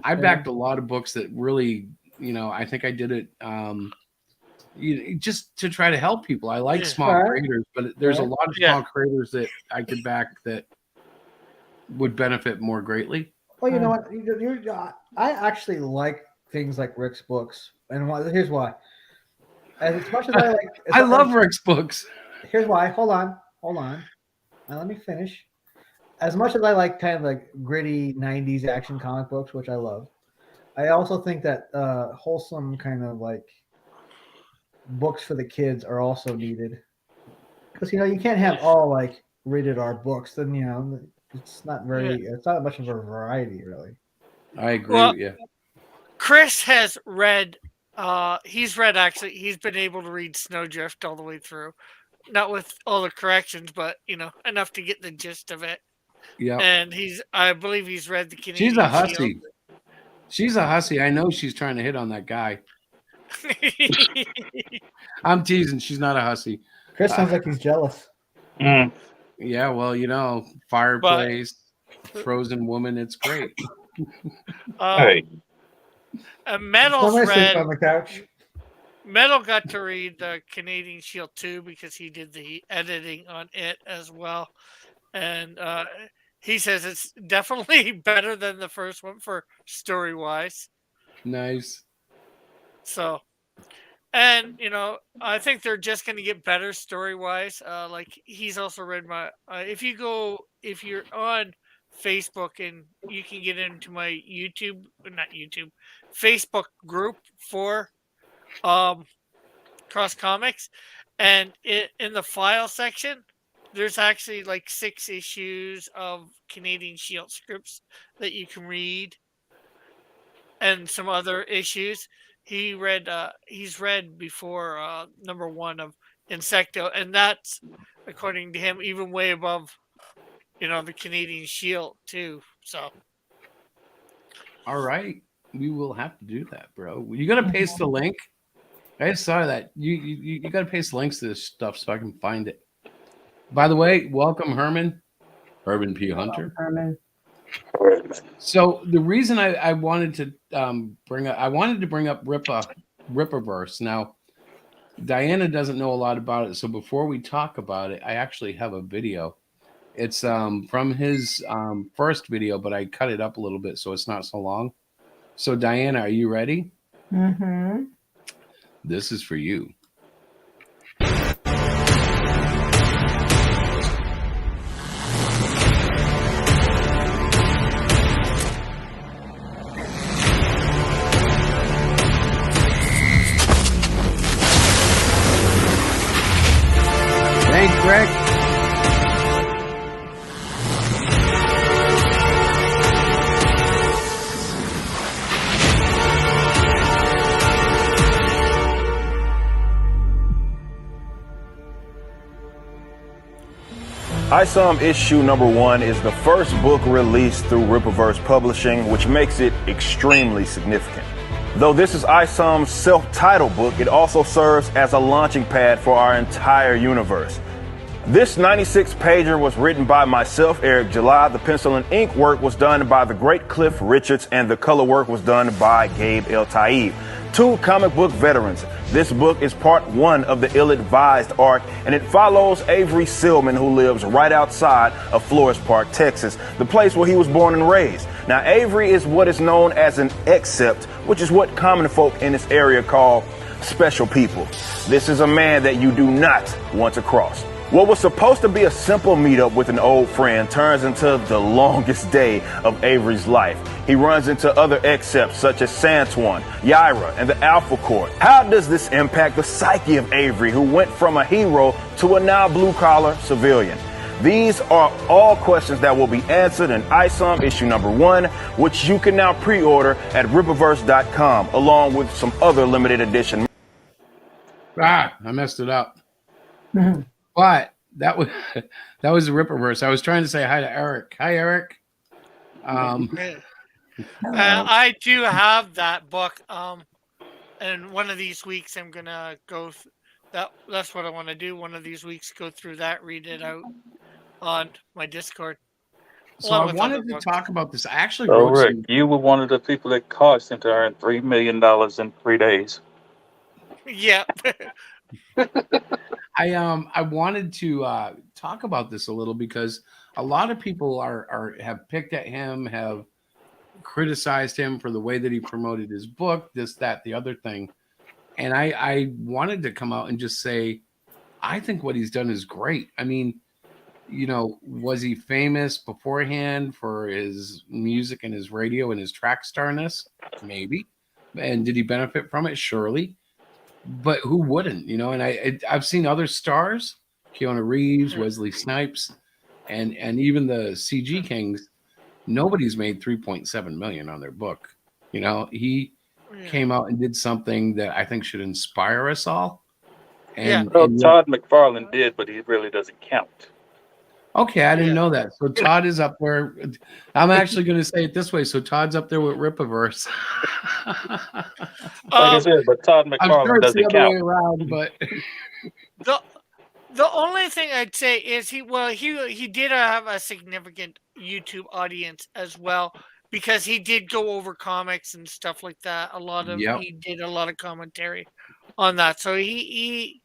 I backed a lot of books that really, I think I did it just to try to help people. I like small creators, but there's a lot of small creators that I could back that would benefit more greatly. Well, you know what? I actually like things like Rick's books, and here's why. As much as I like, I love Rick's books. Here's why. Hold on. Now let me finish. As much as I like kind of like gritty '90s action comic books, which I love, I also think that wholesome kind of like books for the kids are also needed. Because you can't have all like rated R books. Then it's not much of a variety, really. I agree. Yeah. Chris has read. He's been able to read Snowdrift all the way through, not with all the corrections, but enough to get the gist of it. Yeah. And I believe he's read the Canadian. She's a hussy. Shield. She's a hussy. I know she's trying to hit on that guy. I'm teasing. She's not a hussy. Chris sounds like he's jealous. Yeah, well, fireplace, frozen woman. It's great. Hey. Metal's read on the couch. Metal got to read the Canadian Shield 2 because he did the editing on it as well. And he says it's definitely better than the first one for story-wise. Nice. So, and, I think they're just going to get better story-wise. Like, he's also read my... if you're on Facebook and you can get into my Facebook group for Cross Comics, and in the file section, there's actually like 6 issues of Canadian Shield scripts that you can read, and some other issues. He's read before number 1 of Insecto, and that's, according to him, even way above the Canadian Shield too. So, all right, we will have to do that, bro. You got to paste the link. I saw that. You got to paste links to this stuff so I can find it. By the way, welcome Herman P. Hunter. Herman. So the reason I wanted to bring up Rippaverse. Now, Diana doesn't know a lot about it, so before we talk about it, I actually have a video. It's from his first video, but I cut it up a little bit so it's not so long. So Diana, are you ready? Mm-hmm. This is for you. Thanks, Greg. ISOM issue number 1 is the first book released through Rippaverse Publishing, which makes it extremely significant. Though this is ISOM's self-titled book, it also serves as a launching pad for our entire universe. This 96-pager was written by myself, Eric July. The pencil and ink work was done by the great Cliff Richards, and the color work was done by Gabe El Taib. 2 comic book veterans. This book is part 1 of the ill-advised arc, and it follows Avery Silman, who lives right outside of Flores Park, Texas, the place where he was born and raised. Now, Avery is what is known as an accept, which is what common folk in this area call special people. This is a man that you do not want to cross. What was supposed to be a simple meetup with an old friend turns into the longest day of Avery's life. He runs into other accepts such as Santuan, Yaira, and the Alpha Court. How does this impact the psyche of Avery, who went from a hero to a now blue-collar civilian? These are all questions that will be answered in ISOM issue number 1, which you can now pre-order at Rippaverse.com, along with some other limited edition. I messed it up. But that was the Rippaverse. I was trying to say hi to Eric. Hi, Eric. I do have that book. And one of these weeks I'm gonna go. That's what I want to do. One of these weeks, go through that, read it out on my Discord. So I wanted to talk about this. I actually So, wrote Rick, you were one of the people that caused him to earn $3 million in 3 days. Yeah. I wanted to talk about this a little because a lot of people have picked at him, have criticized him for the way that he promoted his book, this, that, the other thing. And I wanted to come out and just say, I think what he's done is great. I mean, you know, was he famous beforehand for his music and his radio and his track starness? Maybe. And did he benefit from it? Surely. But who wouldn't, you know? And I've seen other stars, Keanu Reeves, Wesley Snipes, and even the CG Kings. Nobody's made 3.7 million on their book. You know, he came out and did something that I think should inspire us all. And, Well, Todd McFarlane did, but he really doesn't count. Okay, I didn't know that. So Todd is up there. I'm actually going to say it this way. So Todd's up there with Rippaverse. Like I said, but Todd McFarlane sure doesn't the other count. way around, but The only thing I'd say is he did have a significant YouTube audience as well, because he did go over comics and stuff like that. He did a lot of commentary on that. So he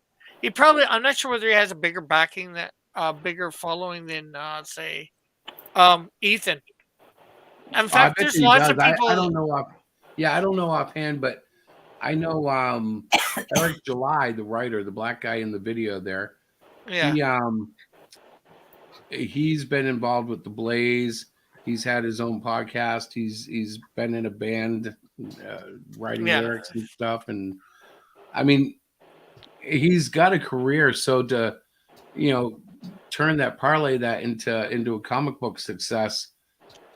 probably, I'm not sure whether he has a bigger backing, that bigger following than say Ethan. In fact, there's lots of people. I don't know. I don't know offhand, but I know Eric July, the writer, the black guy in the video there. Yeah. He's been involved with the Blaze. He's had his own podcast. He's been in a band, writing lyrics and stuff. And I mean, he's got a career. So to, you know, parlay that into a comic book success,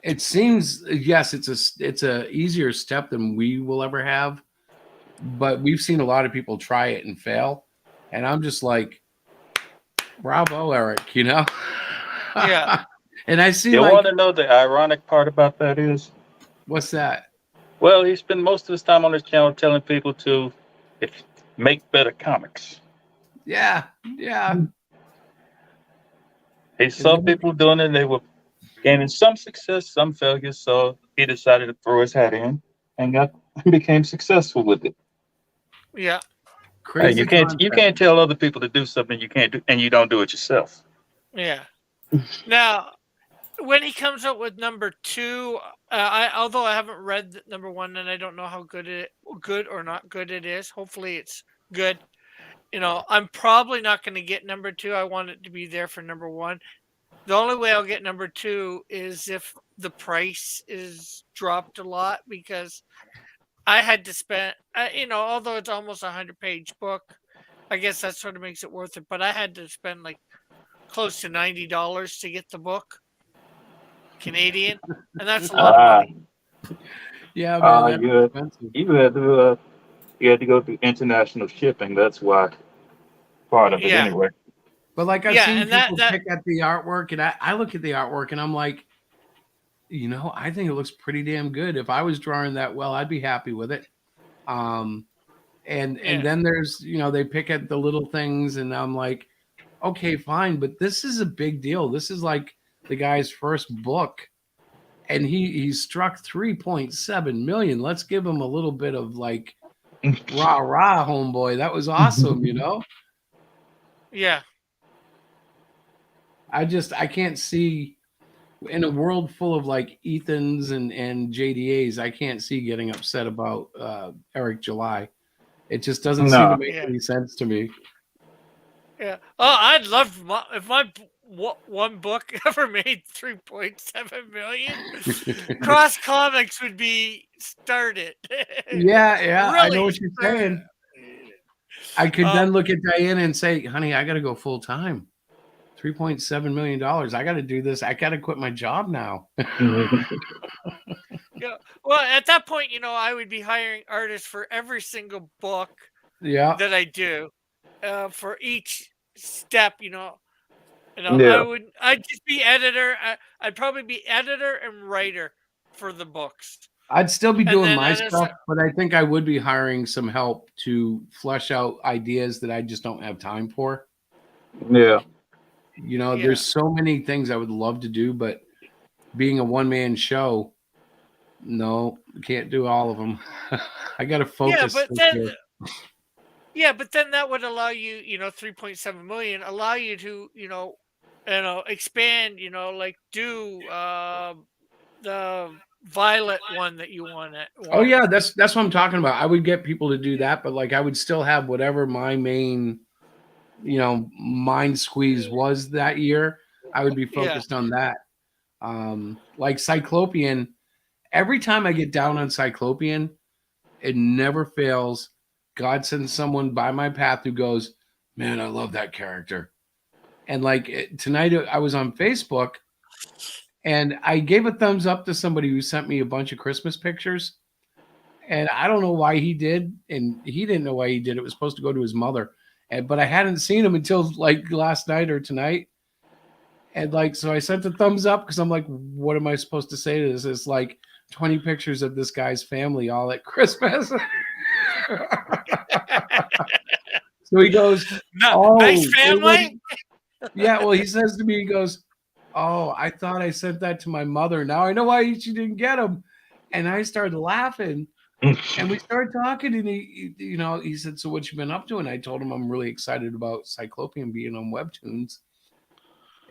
it seems, yes, it's a easier step than we will ever have. But we've seen a lot of people try it and fail. And I'm just like, bravo, Eric, you know? Yeah. And I see, You want to know the ironic part about that is? What's that? Well, he spent most of his time on his channel telling people to make better comics. Yeah. He saw people doing it. They were gaining some success, some failures. So he decided to throw his hat in and became successful with it. Yeah. Hey, you can't tell other people to do something you can't do, and you don't do it yourself. Yeah. Now, when he comes out with number 2, although I haven't read number 1 and I don't know how good or not good it is. Hopefully, it's good. You know, I'm probably not going to get number 2. I want it to be there for number 1. The only way I'll get number 2 is if the price is dropped a lot, because I had to spend, although it's almost a 100-page book, I guess that sort of makes it worth it. But I had to spend like close to $90 to get the book, Canadian, and that's a lot of money. Yeah, man, you had to go through international shipping. That's why part of it anyway. But like I've seen people pick at the artwork, and I look at the artwork and I'm like, you know, I think it looks pretty damn good. If I was drawing that well, I'd be happy with it. And then there's, you know, they pick at the little things, and I'm like, okay, fine, but this is a big deal. This is like the guy's first book, and he struck 3.7 million. Let's give him a little bit of like rah rah, homeboy. That was awesome, you know. Yeah. I can't see in a world full of like Ethans and JDAs. I can't see getting upset about Eric July. It just doesn't seem to make any sense to me. Yeah. Oh, I'd love if my one book ever made 3.7 million. Cross Comics would be started. Yeah, really I know what you're saying. I could then look at Diana and say, honey, I got to go full time. $3.7 million. I got to do this. I got to quit my job now. Yeah. Well, at that point, I would be hiring artists for every single book that I do, for each step, I'd just be editor. I'd probably be editor and writer for the books. I'd still be doing my stuff, but I think I would be hiring some help to flesh out ideas that I just don't have time for. Yeah. There's so many things I would love to do, but being a one-man show, no, can't do all of them. I got to focus. But then that would allow you, 3.7 million, allow you to, expand, like do the Violet one that you want. Oh yeah, that's what I'm talking about. I would get people to do that, but like I would still have whatever my main, mind squeeze was that year. I would be focused on that. Like Cyclopian, every time I get down on Cyclopian, it never fails. God sends someone by my path who goes, man, I love that character. And like tonight I was on Facebook and I gave a thumbs up to somebody who sent me a bunch of Christmas pictures. And I don't know why he did. And he didn't know why he did. It was supposed to go to his mother. But I hadn't seen him until like last night or tonight. And like, so I sent a thumbs up because I'm like, what am I supposed to say to this? It's like 20 pictures of this guy's family all at Christmas. So he goes, nice family. Yeah, well, he says to me, he goes, oh, I thought I sent that to my mother. Now I know why she didn't get him. And I started laughing. And we started talking, and he said, so what you been up to? And I told him I'm really excited about Cyclopian being on Webtoons.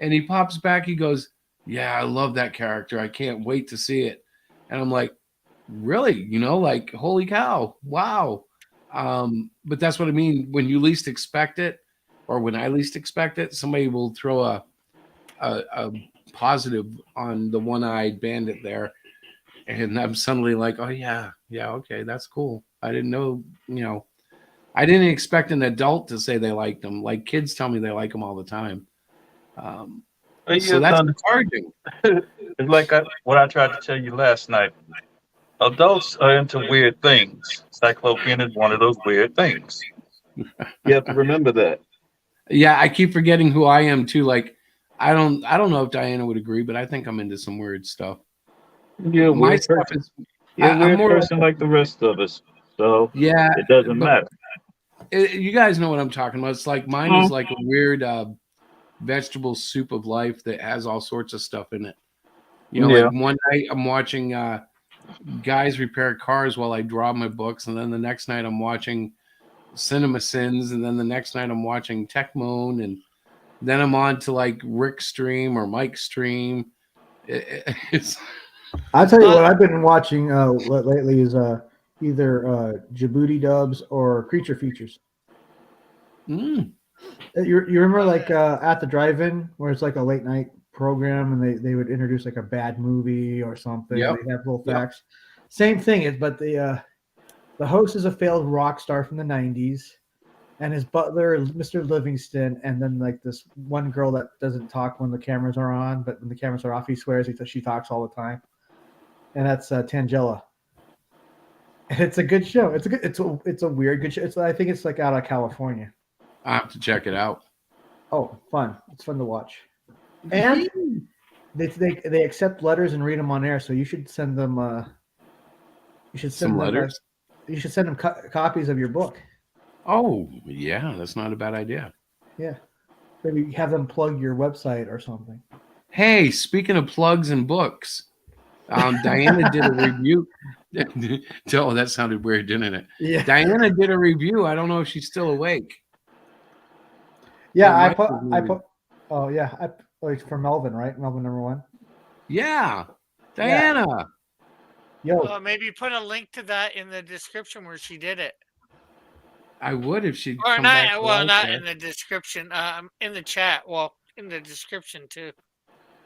And he pops back, he goes, yeah, I love that character. I can't wait to see it. And I'm like, really? Like, holy cow, wow. But that's what I mean. When you least expect it, or when I least expect it, somebody will throw a positive on the one-eyed bandit there. And I'm suddenly like, oh yeah, okay, that's cool. I didn't know, I didn't expect an adult to say they liked them. Like kids tell me they like them all the time. So that's encouraging. It's like what I tried to tell you last night. Adults are into weird things. Cyclopian is one of those weird things. You have to remember that. Yeah, I keep forgetting who I am too. Like, I don't know if Diana would agree, but I think I'm into some weird stuff. You're a My weird stuff person. is You're a weird more person like the rest of us. So yeah, it doesn't matter. You guys know what I'm talking about. It's like mine is like a weird vegetable soup of life that has all sorts of stuff in it. Like one night I'm watching guys repair cars while I draw my books, and then the next night I'm watching Cinema Sins, and then the next night I'm watching Tech Moan, and then I'm on to like Rick Stream or Mike Stream. I'll tell you what I've been watching lately is either Djibouti dubs or creature features. You remember like at the drive-in where it's like a late night program and they would introduce like a bad movie or something. They have little facts. Same thing, but the host is a failed rock star from the 90s, and his butler, Mr. Livingston, and then like this one girl that doesn't talk when the cameras are on, but when the cameras are off, he swears she talks all the time. And that's Tangela. And it's a good show. It's a weird good show. I think it's like out of California. I have to check it out. Oh, fun! It's fun to watch. And they accept letters and read them on air. So you should send them. You should send some them letters. You should send them copies of your book. Oh yeah, that's not a bad idea. Yeah, Maybe have them plug your website or something. Hey, speaking of plugs and books, Diana did a review. Oh, that sounded weird, didn't it? Yeah. Diana did a review. I don't know if she's still awake. Yeah, Her I mic put. was I muted. put. Oh yeah, like for Melvin, right? Melvin #1. Yeah, Diana. Yo, Maybe put a link to that in the description where she did it. I would if she'd Or come back. not, well, live not there. in the description, in the chat. Well, in the description too.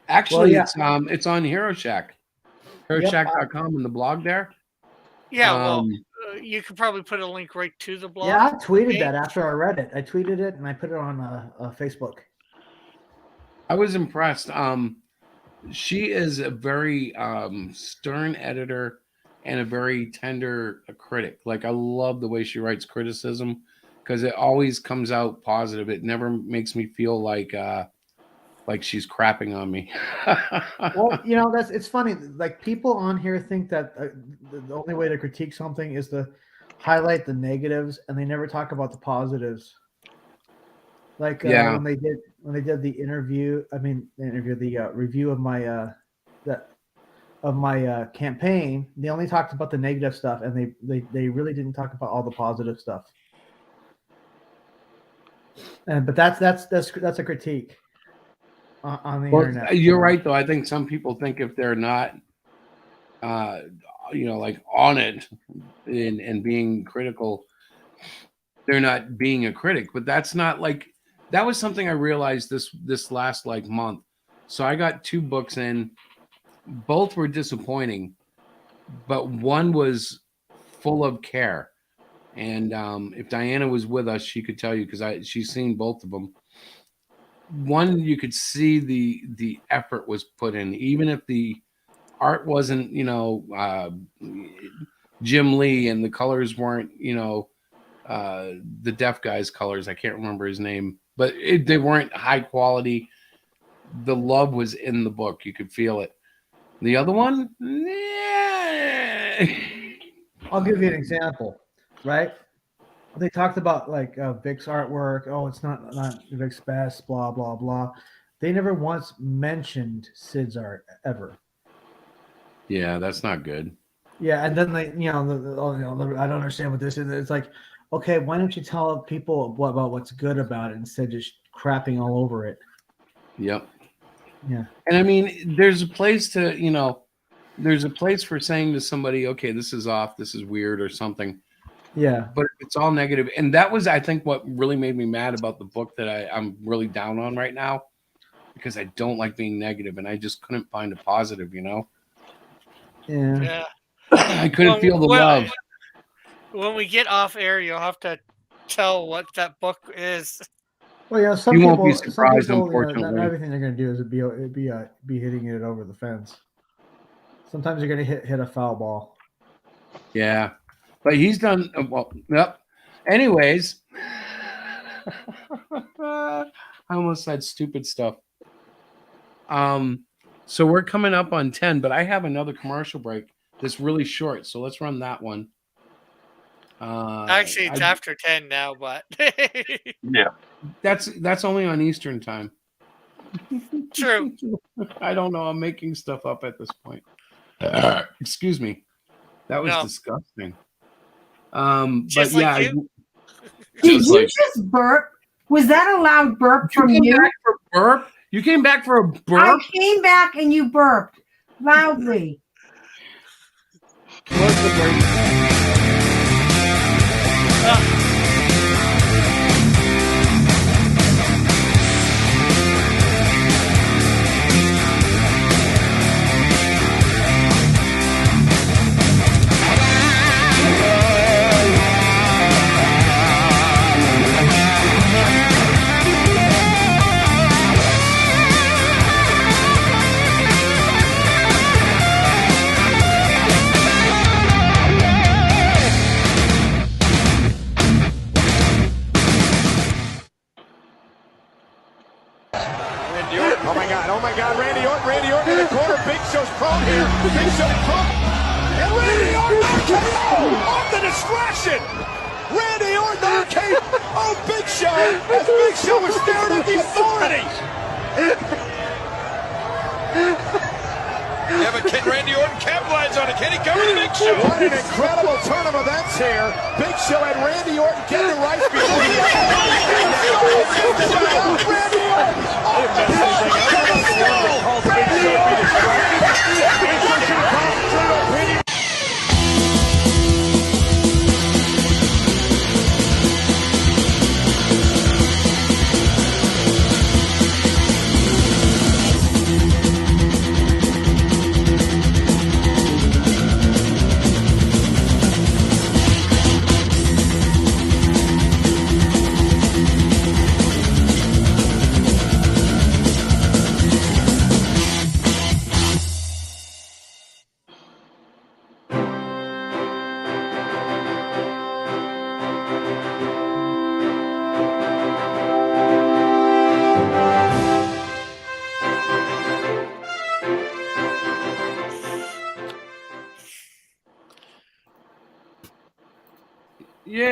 Actually, Well, yeah. it's on Hero Shack. HeroShack.com in the blog there. Yeah, well, you could probably put a link right to the blog. yeah, I tweeted page. that after I read it. I tweeted it and I put it on Facebook. I was impressed. She is a very stern editor and a very tender critic. Like, I love the way she writes criticism because it always comes out positive. It never makes me feel like she's crapping on me. Well, you know, it's funny. Like, people on here think that the only way to critique something is to highlight the negatives, and they never talk about the positives. Like when they did the review of my campaign, they only talked about the negative stuff, and they really didn't talk about all the positive stuff. But that's a critique on the internet. You're right, though. I think some people think if they're not, like on it and being critical, they're not being a critic. But that's not like. That was something I realized this last month. So I got 2 books in. Both were disappointing, but one was full of care. And if Diana was with us, she could tell you because she's seen both of them. One, you could see the effort was put in, even if the art wasn't, Jim Lee and the colors weren't, the deaf guy's colors. I can't remember his name. But they weren't high quality. The love was in the book. You could feel it. The other one? I'll give you an example, right? They talked about Vic's artwork. Oh, it's not Vic's best, blah, blah, blah. They never once mentioned Sid's art, ever. Yeah, that's not good. Yeah, and then I don't understand what this is. It's like, okay, why don't you tell people about what's good about it instead of just crapping all over it? Yep. Yeah. And I mean, there's a place to, there's a place for saying to somebody, okay, this is off, this is weird or something. Yeah. But it's all negative. And that was, I think, what really made me mad about the book that I'm really down on right now, because I don't like being negative and I just couldn't find a positive, Yeah. I couldn't feel the love. When we get off air, you'll have to tell what that book is. Well, yeah, You won't be surprised, unfortunately. not everything they're going to do is be hitting it over the fence. Sometimes you're going to hit a foul ball. Yeah, but he's done well. Yep. Anyways, I almost said stupid stuff. So we're coming up on 10, but I have another commercial break that's really short. So let's run that one. Actually, it's after 10 now, but yeah, that's only on Eastern time. True. I don't know. I'm making stuff up at this point. Excuse me. That was disgusting. Just but yeah, you. Did you just burp? Was that a loud burp from you? Back for burp? You came back for a burp? I came back and you burped loudly. What's the burp? Oh my God, Randy Orton in the corner. Big Show's prone here. Big Show prone. And Randy Orton RKO off the distraction. Randy Orton arcade. Oh, Big Show. As Big Show was staring at the Authority. Yeah, but can Randy Orton capitalize on it? Can he cover the Big Show? What an incredible turn of events here. Big Show and Randy Orton getting it right before he Randy Orton.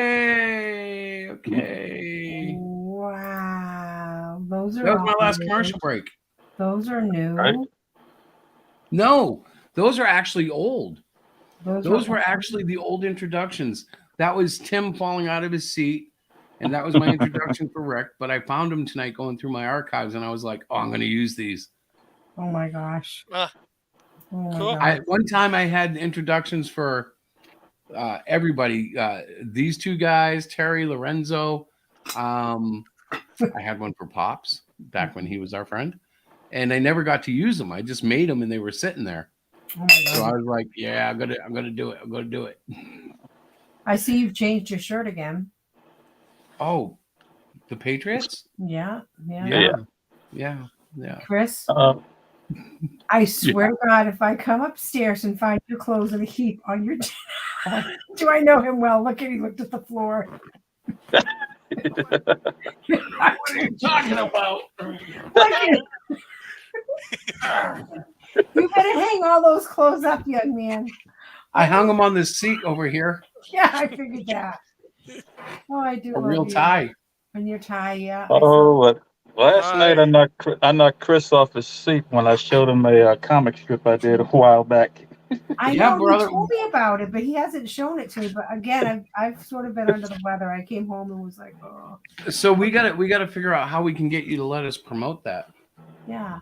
Yay! Okay. Wow. Those are That was my all last new. commercial break. Those are new. Right. No, those are actually old. Those are were actually the old introductions. That was Tim falling out of his seat, and that was my introduction for Rick. But I found him tonight going through my archives, and I was like, "Oh, I'm going to use these." Oh my gosh. Uh, Oh my Cool. gosh. One time I had introductions for everybody. These two guys, Terry Lorenzo. I had one for Pops back when he was our friend, and I never got to use them. I just made them, and they were sitting there. Oh my So I God. was like, "Yeah, I'm gonna do it. I'm gonna do it." I see you've changed your shirt again. Oh, the Patriots? Yeah. Yeah. Chris, Uh, I swear to God, if I come upstairs and find your clothes in a heap on your do I know him well? Look at he looked at the floor. What are you talking about? You better hang all those clothes up, young man. I hung them on this seat over here. Yeah, I figured that. Oh, I do. A love real you. tie. And your tie, yeah. oh, last night I knocked Chris off his seat when I showed him a comic strip I did a while back. I Yeah, know brother. he told me about it, but he hasn't shown it to me. But again, I've sort of been under the weather. I came home and was like, oh, So we gotta figure out how we can get you to let us promote that. yeah.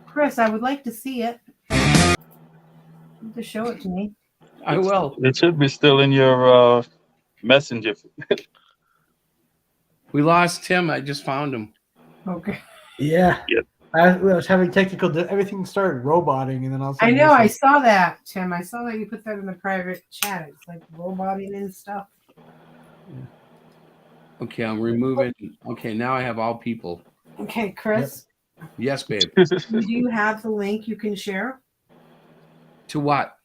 Chris, I would like to see it. To show it to me. I will. It should be still in your messenger. We lost Tim. I just found him. Okay. Yeah. Yep. I was having technical. Everything started roboting, and then all of a I sudden know. I it's saw that, Tim. I saw that you put that in the private chat. It's like roboting and stuff. Okay, I'm removing. Okay, now I have all people. Okay, Chris, Yes, babe. do you have the link you can share To what?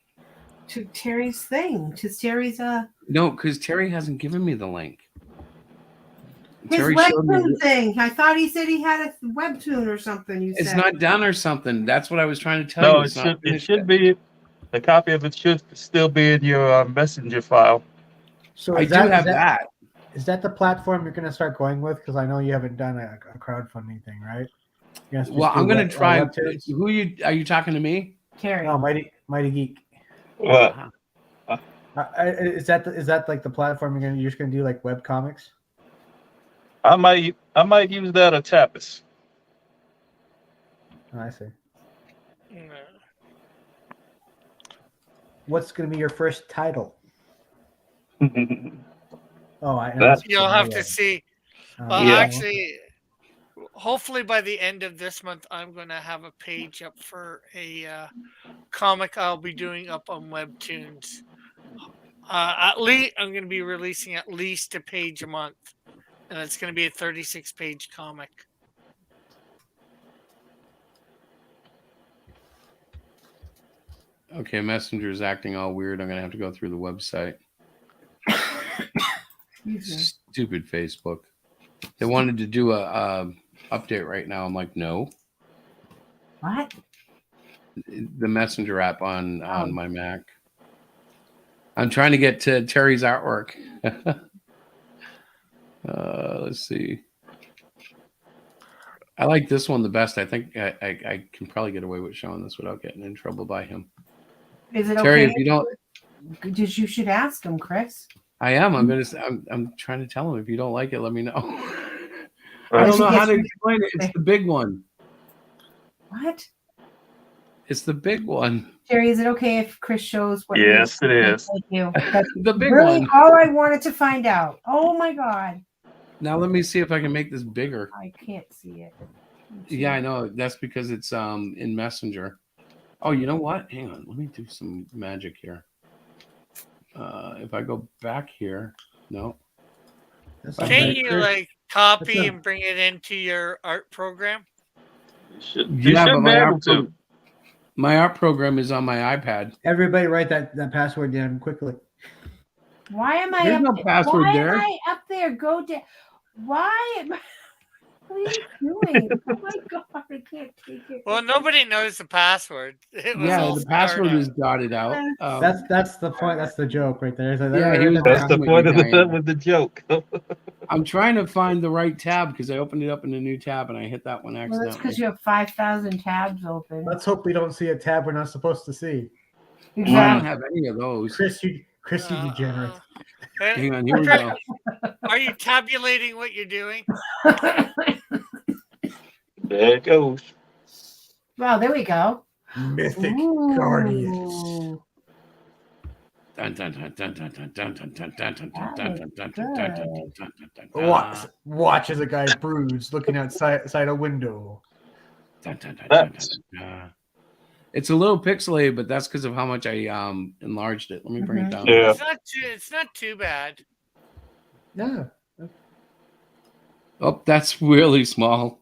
to Terry's thing? To Terry's No, because Terry hasn't given me the link. his Terry showed me. webtoon thing. I thought he said he had a webtoon or something. You It's said not done or something. That's what I was trying to tell No, you. it It's not should it finished should yet. be the copy of it should still be in your messenger file. So I is do that, have is that, that. is that the platform you're going to start going with? Because I know you haven't done a crowdfunding thing, right? You're gonna Well, just do I'm gonna web- try. webtoons? Who are you talking to me? Terry. No, Mighty Geek. What? Is that like the platform you're just gonna do like web comics? I might use that or Tapas. Oh, I see. What's gonna be your first title? Oh, You'll have to see. Actually, hopefully by the end of this month, I'm going to have a page up for a comic I'll be doing up on Webtoons. At least I'm going to be releasing at least a page a month, and it's going to be a 36-page comic. Okay, Messenger's acting all weird. I'm gonna have to go through the website. Stupid Facebook. They wanted to do a update right now. I'm like, no. What? The Messenger app on my Mac. I'm trying to get to Terry's artwork. Let's see. I like this one the best. I think I can probably get away with showing this without getting in trouble by him. Is it Terry, okay? if you don't, you should ask him, Chris. I am. I'm trying to tell him. If you don't like it, let me know. Right. I don't know how to explain it. It's the big one. What? It's the big one. Terry, is it okay if Chris shows what? Yes, it is. Thank you. That's The big really one. all I wanted to find out. Oh my God. Now let me see if I can make this bigger. I can't see it. Yeah, I know. That's because it's in Messenger. Oh, you know what? Hang on. Let me do some magic here. If I go back here, no. Can't you like copy and bring it into your art program? Yeah, but my art program is on my iPad. Everybody write that password down quickly. Why am I There's up no there? password Why there. am I up there? Go down. Why am I? What are you doing? Oh my God, I can't take it. Well, nobody knows the password. It was Yeah, all the password started. is dotted out. That's the point. That's the joke right there. So Yeah, he was That's messing the with point you, of the Diana. that was the joke. I'm trying to find the right tab because I opened it up in a new tab and I hit that one Well, accidentally. that's because you have 5,000 tabs open. Let's hope we don't see a tab we're not supposed to see. I don't Exactly. have any of those. Chris, you degenerate. Hang on, here we go. Are you tabulating what you're doing? There it goes. Wow, there we go. Mythic Ooh. Guardians. Watch as a guy broods looking outside a window. It's a little pixelated, but that's because of how much I enlarged it. Let me bring it down. Yeah. It's not too bad. Yeah. Oh, that's really small.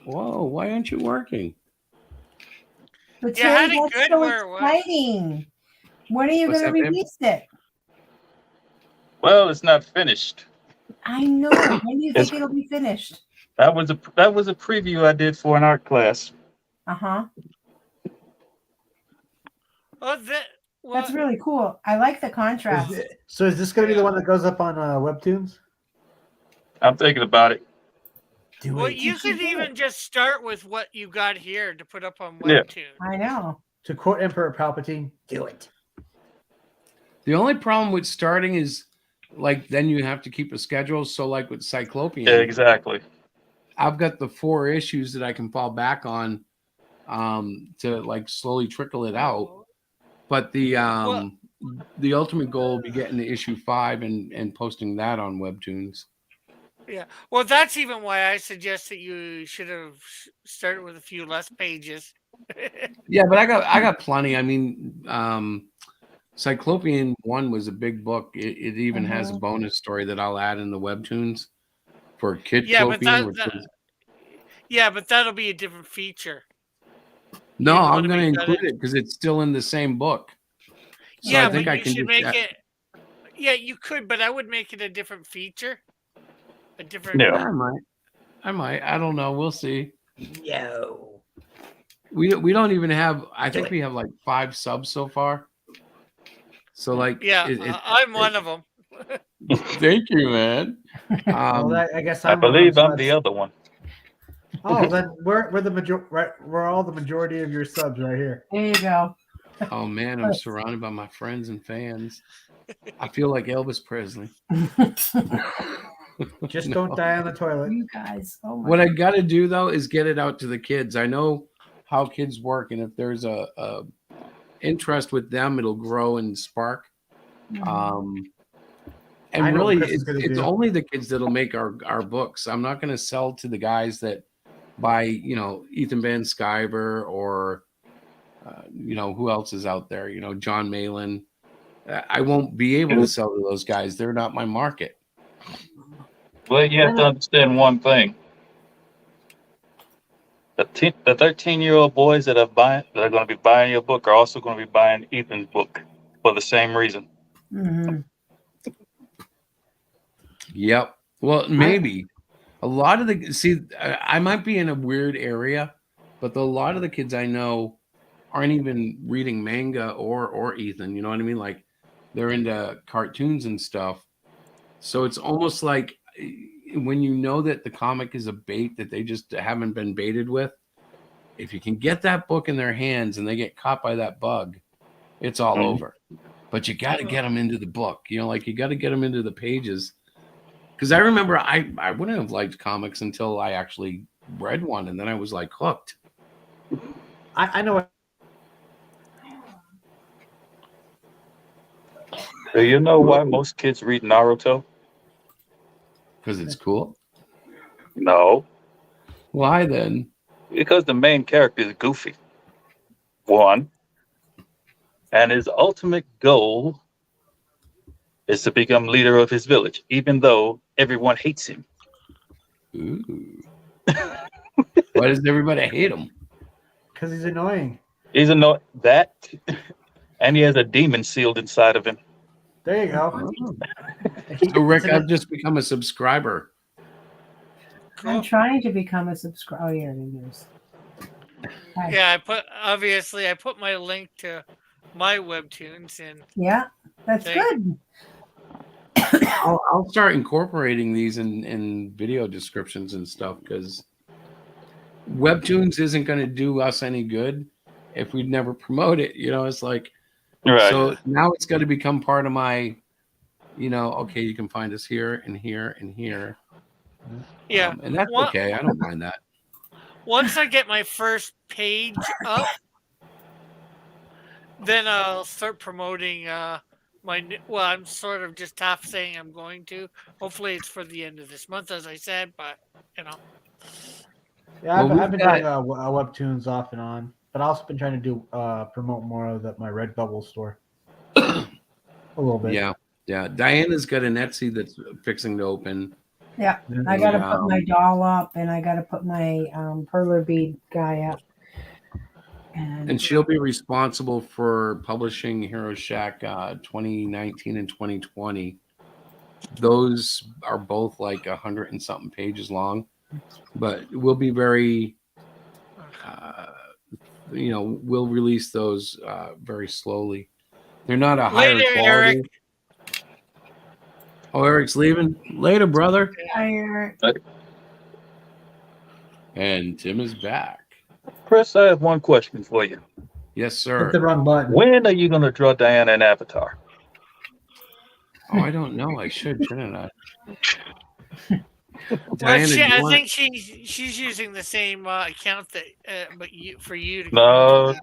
Whoa, why aren't you working? But Yeah, had Terry, it that's good so where it was. exciting. When are you What's going to that, babe? release it? Well, it's not finished. I know. When do you think It's- it'll be finished? That was a preview I did for an art class. Uh-huh. Oh, That's really cool. I like the contrast. So is this going to be the one that goes up on Webtoons? I'm thinking about it. Well, you could even just start with what you got here to put up on Yeah. Webtoon. I know. To quote Emperor Palpatine, do it. The only problem with starting is like then you have to keep a schedule. So like with Cyclopian, Yeah, exactly. I've got the 4 issues that I can fall back on to like slowly trickle it out. But the ultimate goal will be getting to issue 5 and posting that on Webtoons. Yeah. Well, that's even why I suggest that you should have started with a few less pages. Yeah, but I got plenty. I mean, Cyclopian 1 was a big book. It even has a bonus story that I'll add in the Webtoons for Kidcopian. Yeah, but that'll be a different feature. No, You'd I'm wanna going to make that include it because it's still in the same book. So yeah, I think but I you can should just make add- it. Yeah, you could, but I would make it a different feature. A different. Yeah, I might. I don't know. We'll see. No. We don't even have. I think we have like 5 subs so far. So like, Yeah, I'm one of them. Thank you, man. Well, I guess I I'm one of believe them, I'm so the other one. Oh, then we're the we're all the majority of your subs right here. There you go. Oh man, I'm surrounded by my friends and fans. I feel like Elvis Presley. Just No. don't die on the toilet. You guys. Oh my What I got to do though is get it out to the kids. I know how kids work, and if there's a interest with them, it'll grow and spark. And I know what really, Chris is gonna it's do. only the kids that'll make our books. I'm not going to sell to the guys that buy, Ethan Van Sciver or, who else is out there? John Malin. I won't be able to sell to those guys. They're not my market. Well, you have to understand one thing. The 13-year-old boys that are going to be buying your book are also going to be buying Ethan's book for the same reason. Mm-hmm. Yep. Well, maybe a lot of I might be in a weird area, but a lot of the kids I know aren't even reading manga or Ethan. You know what I mean? Like they're into cartoons and stuff. So it's almost like when you know that the comic is a bait that they just haven't been baited with, if you can get that book in their hands and they get caught by that bug, it's all over. But you got to get them into the book. You know, like you got to get them into the pages. Because I remember I wouldn't have liked comics until I actually read one, and then I was like hooked. I know. Do you know why most kids read Naruto? Because it's cool? No. Why then? Because the main character is goofy. One. And his ultimate goal is to become leader of his village, even though everyone hates him. Ooh. Why does everybody hate him? Because he's annoying. He's annoying. That, and he has a demon sealed inside of him. There you go. So Rick, I've just become a subscriber. I'm trying to become a subscriber. Oh, yeah, it is. Hi. Yeah, I put my link to my webtoons in. Yeah, that's good. I'll start incorporating these in video descriptions and stuff because webtoons isn't going to do us any good if we never promote it. You know, it's like, right. So now it's got to become part of my, you know, okay, you can find us here and here and here. Yeah. And that's okay. I don't mind that. Once I get my first page up, then I'll start promoting well, I'm sort of just half saying I'm going to. Hopefully it's for the end of this month, as I said, but, you know. Yeah, I've been doing webtoons off and on, but I've also been trying to do promote more of my Redbubble store. A little bit. Yeah, yeah. Diana's got an Etsy that's fixing to open. Yeah, I got to put my doll up, and I got to put my perler bead guy up. And she'll be responsible for publishing Hero Shack 2019 and 2020. Those are both like 100 and something pages long, but we'll be very, you know, we'll release those very slowly. They're not a higher Later, quality. Eric. Oh, Eric's leaving. Later, brother. Hi, Eric. And Tim is back. Chris, I have one question for you. Yes, sir. Hit the wrong button. When are you going to draw Diana an avatar? Oh, I don't know. I shouldn't I? Diana, I think she's using the same account that, but for you to.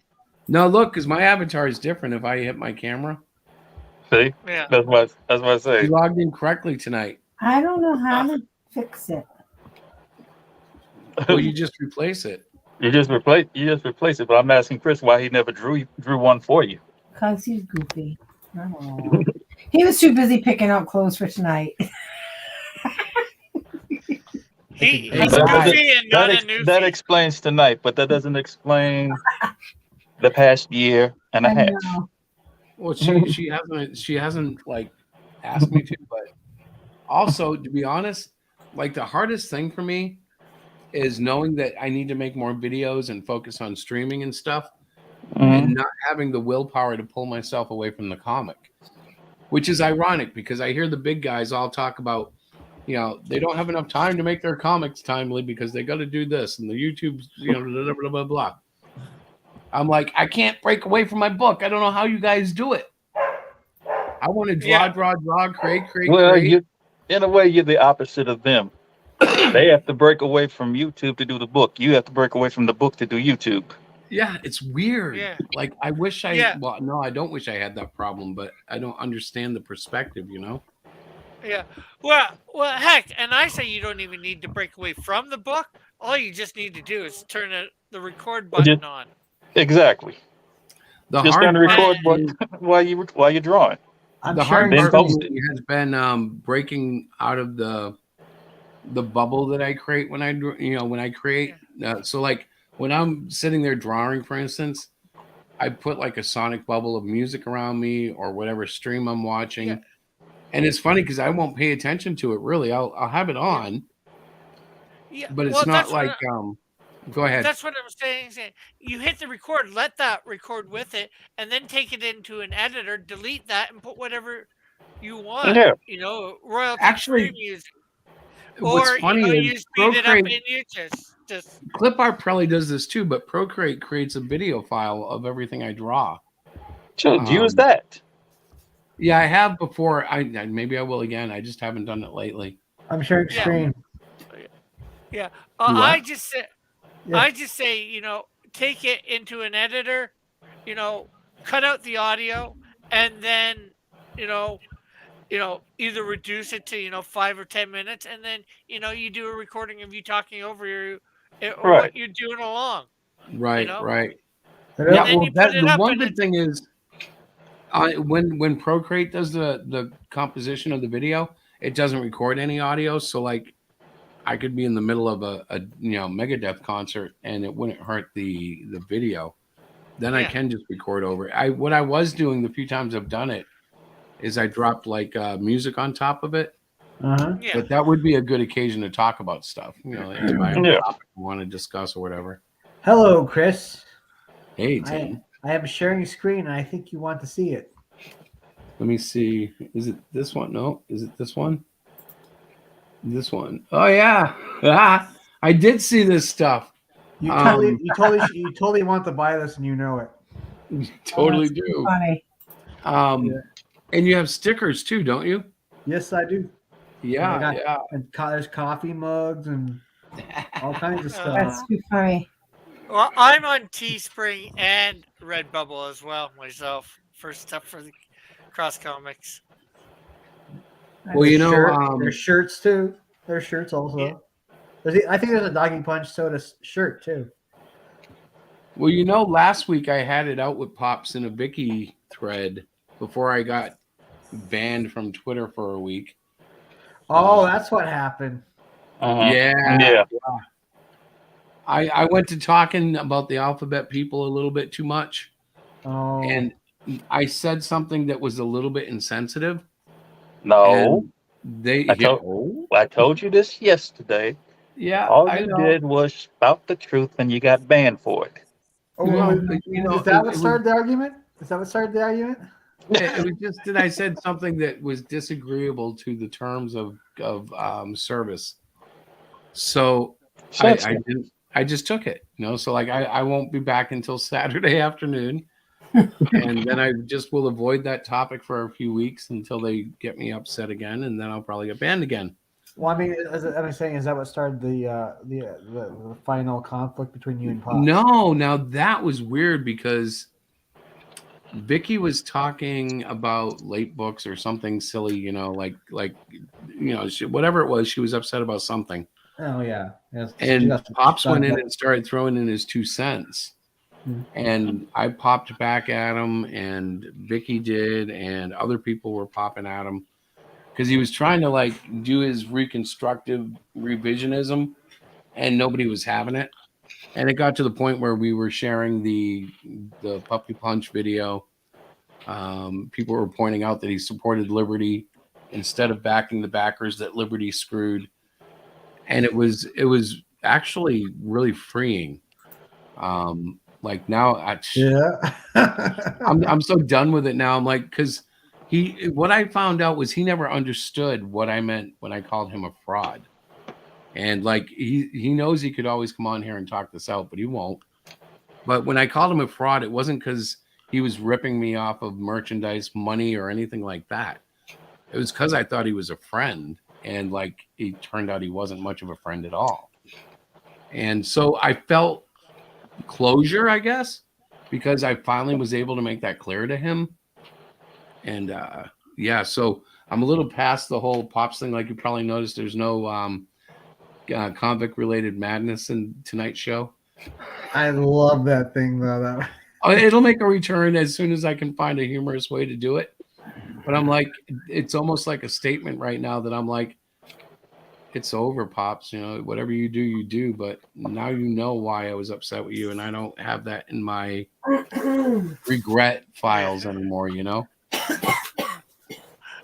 No, look, because my avatar is different if I hit my camera. See, yeah, that's what I say. You logged in correctly tonight. I don't know how to fix it. Well, you just replace it. You just replace it. But I'm asking Chris why he never drew one for you. Because he's goofy. Oh. He was too busy picking out clothes for tonight. He's goofy and not a newfie. That explains tonight, but that doesn't explain the past year and a half. Well, she hasn't like asked me to, but also to be honest, like the hardest thing for me is knowing that I need to make more videos and focus on streaming and stuff, and not having the willpower to pull myself away from the comic, which is ironic because I hear the big guys all talk about, you know, they don't have enough time to make their comics timely because they got to do this and the YouTube's, you know, blah, blah, blah, blah. I'm like, I can't break away from my book. I don't know how you guys do it. I want to draw, create. Well, in a way, you're the opposite of them. They have to break away from YouTube to do the book. You have to break away from the book to do YouTube. Yeah, it's weird. Yeah. Like, I wish well, no, I don't wish I had that problem, but I don't understand the perspective, you know? Yeah. Well, heck, and I say you don't even need to break away from the book. All you just need to do is turn the record button on. Exactly. Just turn the record button while you're drawing. The hard part has been breaking out of the bubble that I create when I create. So like when I'm sitting there drawing, for instance, I put like a sonic bubble of music around me or whatever stream I'm watching. Yeah. And it's funny because I won't pay attention to it really. I'll have it on. Yeah. But it's not like go ahead. That's what I'm saying. You hit the record, let that record with it, and then take it into an editor, delete that, and put whatever you want. Yeah. You know, royalty Actually, free music. what's Or funny you is speed it up Procreate, and you just Clip Art probably does this too, but Procreate creates a video file of everything I draw. Should use that. Yeah, I have before. Maybe I will again. I just haven't done it lately. I'm sharing screen. Yeah. You I what? just say, Yeah. I just say, take it into an editor, cut out the audio, and then, you know, either reduce it to 5 or 10 minutes, and then you do a recording of you talking over or Right. what you're doing along. Right, know? right. And Yeah, then well, you put it the up, one and good thing is, when Procreate does the composition of the video, it doesn't record any audio. So like, I could be in the middle of a Megadeth concert, and it wouldn't hurt the video. Then I can just record over it. What I was doing the few times I've done it is I dropped like music on top of it. Yeah. But that would be a good occasion to talk about stuff. If I have a Yeah. topic I want to discuss or whatever. Hello, Chris. Hey, Tim. I am sharing screen, and I think you want to see it. Let me see. Is it this one? No. Is it this one? This one. Oh yeah. I did see this stuff. You totally want to buy this, and you know it. You totally that's do. Funny. And you have stickers too, don't you? Yes, I do. Yeah, yeah. And there's coffee mugs and all kinds of stuff. That's too funny. Well, I'm on Teespring and Redbubble as well myself for stuff for the Cross Comics. Well, There's shirts too. There's shirts also. I think there's a Doggy Punch Soda shirt too. Well, last week I had it out with Pops in a Vicky thread before I got banned from Twitter for a week. Oh, that's what happened. Yeah. I went to talking about the alphabet people a little bit too much. Oh. And I said something that was a little bit insensitive. No. I told you this yesterday. Yeah. All I you know. did was spout the truth, and you got banned for it. Oh, is that what started the argument? Is that what started the argument? It was just that I said something that was disagreeable to the terms of service. So I just took it, so like I won't be back until Saturday afternoon. And then I just will avoid that topic for a few weeks until they get me upset again, and then I'll probably get banned again. Well, I mean, as I'm saying, is that what started the final conflict between you and Pop? No, now that was weird because Vicky was talking about late books or something silly, whatever it was, she was upset about something. Oh yeah. And Pops went in and started throwing in his 2 cents. And I popped back at him, and Vicky did, and other people were popping at him because he was trying to do his reconstructive revisionism, and nobody was having it. And it got to the point where we were sharing the Puppy Punch video. People were pointing out that he supported Liberty instead of backing the backers that Liberty screwed, and it was actually really freeing. Now, I'm so done with it now. I'm like, because what I found out was he never understood what I meant when I called him a fraud. And he knows he could always come on here and talk this out, but he won't. But when I called him a fraud, it wasn't because he was ripping me off of merchandise, money, or anything like that. It was because I thought he was a friend, and it turned out he wasn't much of a friend at all. And so I felt closure, I guess, because I finally was able to make that clear to him. And so I'm a little past the whole Pops thing. Like you probably noticed, there's no convict related madness in tonight's show. I love that thing though. It'll make a return as soon as I can find a humorous way to do it. But I'm like, it's almost like a statement right now that I'm like, it's over, Pops. Whatever you do, you do. But now you know why I was upset with you, and I don't have that in my regret files anymore.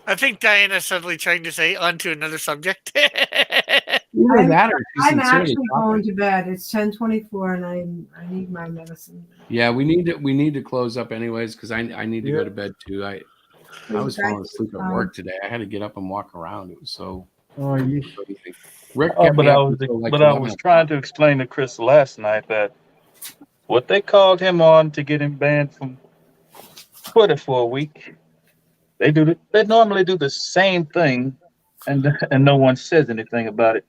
I think Diana's suddenly trying to say onto another subject. I'm actually going to bed. It's 10:24, and I need my medicine. Yeah, we need to close up anyways because I need to go to bed too. I was falling asleep at work today. I had to get up and walk around. It was so. Oh, you. Rick Oh, kept but me I up was until like but I 11 was o'clock. trying to explain to Chris last night that what they called him on to get him banned from Twitter for a week. They normally do the same thing, and no one says anything about it.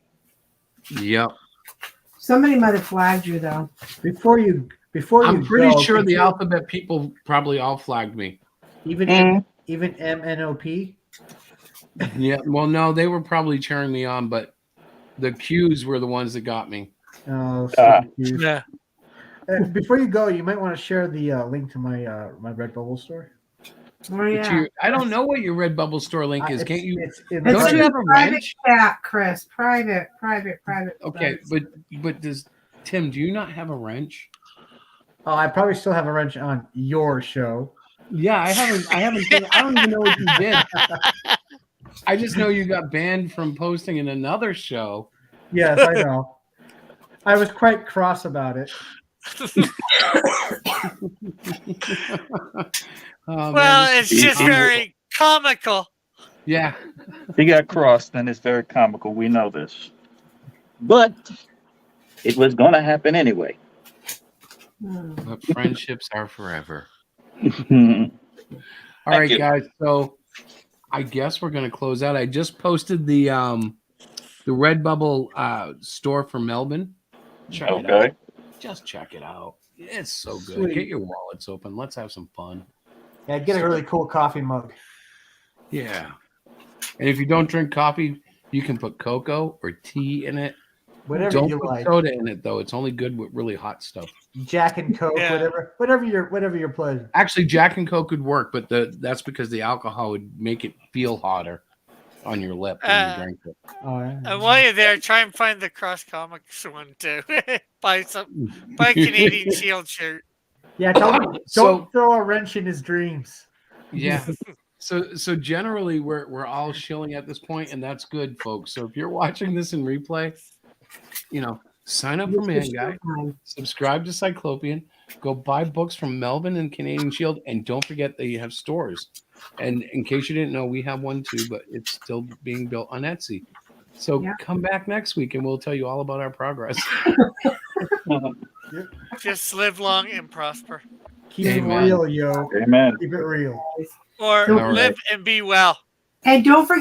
Yep. Somebody might have flagged you though. Before you I'm pretty go, sure could the you- alphabet people probably all flagged me. even Mm. even MNOP. Yeah. Well, no, they were probably cheering me on, but the Qs were the ones that got me. Oh, Ah. stupid. Yeah. Before you go, you might want to share the link to my my Redbubble store. Oh But yeah. I don't know what your Redbubble store link is. Can't you? It's in Don't It's you in have the a private wrench? chat, Chris. Private. Okay, but does Tim? Do you not have a wrench? Oh, I probably still have a wrench on your show. Yeah, I haven't. I don't even know what you did. I just know you got banned from posting in another show. Yes, I know. I was quite cross about it. Oh, Well, man, it's just very comical. Yeah. He got crossed, and it's very comical. We know this, but it was going to happen anyway. But friendships are forever. Thank All right, you. guys. So I guess we're gonna close out. I just posted the Redbubble store for Melvin. Check it out. Okay. Just check it out. It's so good. Sweet. Get your wallets open. Let's have some fun. Yeah, get a really cool coffee mug. Yeah. And if you don't drink coffee, you can put cocoa or tea in it. Whatever Don't you put like. soda in it though. It's only good with really hot stuff. Jack and Coke, Yeah. whatever your pleasure. Actually, Jack and Coke would work, but that's because the alcohol would make it feel hotter on your lip when you drink it. Oh, yeah. And while you're there, try and find the Cross Comics one too. buy a Canadian Shield shirt. Yeah, don't So- throw a wrench in his dreams. Yeah. So generally we're all shilling at this point, and that's good, folks. So if you're watching this in replay, sign up for Mangai, subscribe to Cyclopian, go buy books from Melvin and Canadian Shield, and don't forget that you have stores. And in case you didn't know, we have one too, but it's still being built on Etsy. So come back next week and we'll tell you all about our progress. Just live long and prosper. Keep it Amen. real, yo. Amen. Keep it real. Or All right. live and be well. And don't forget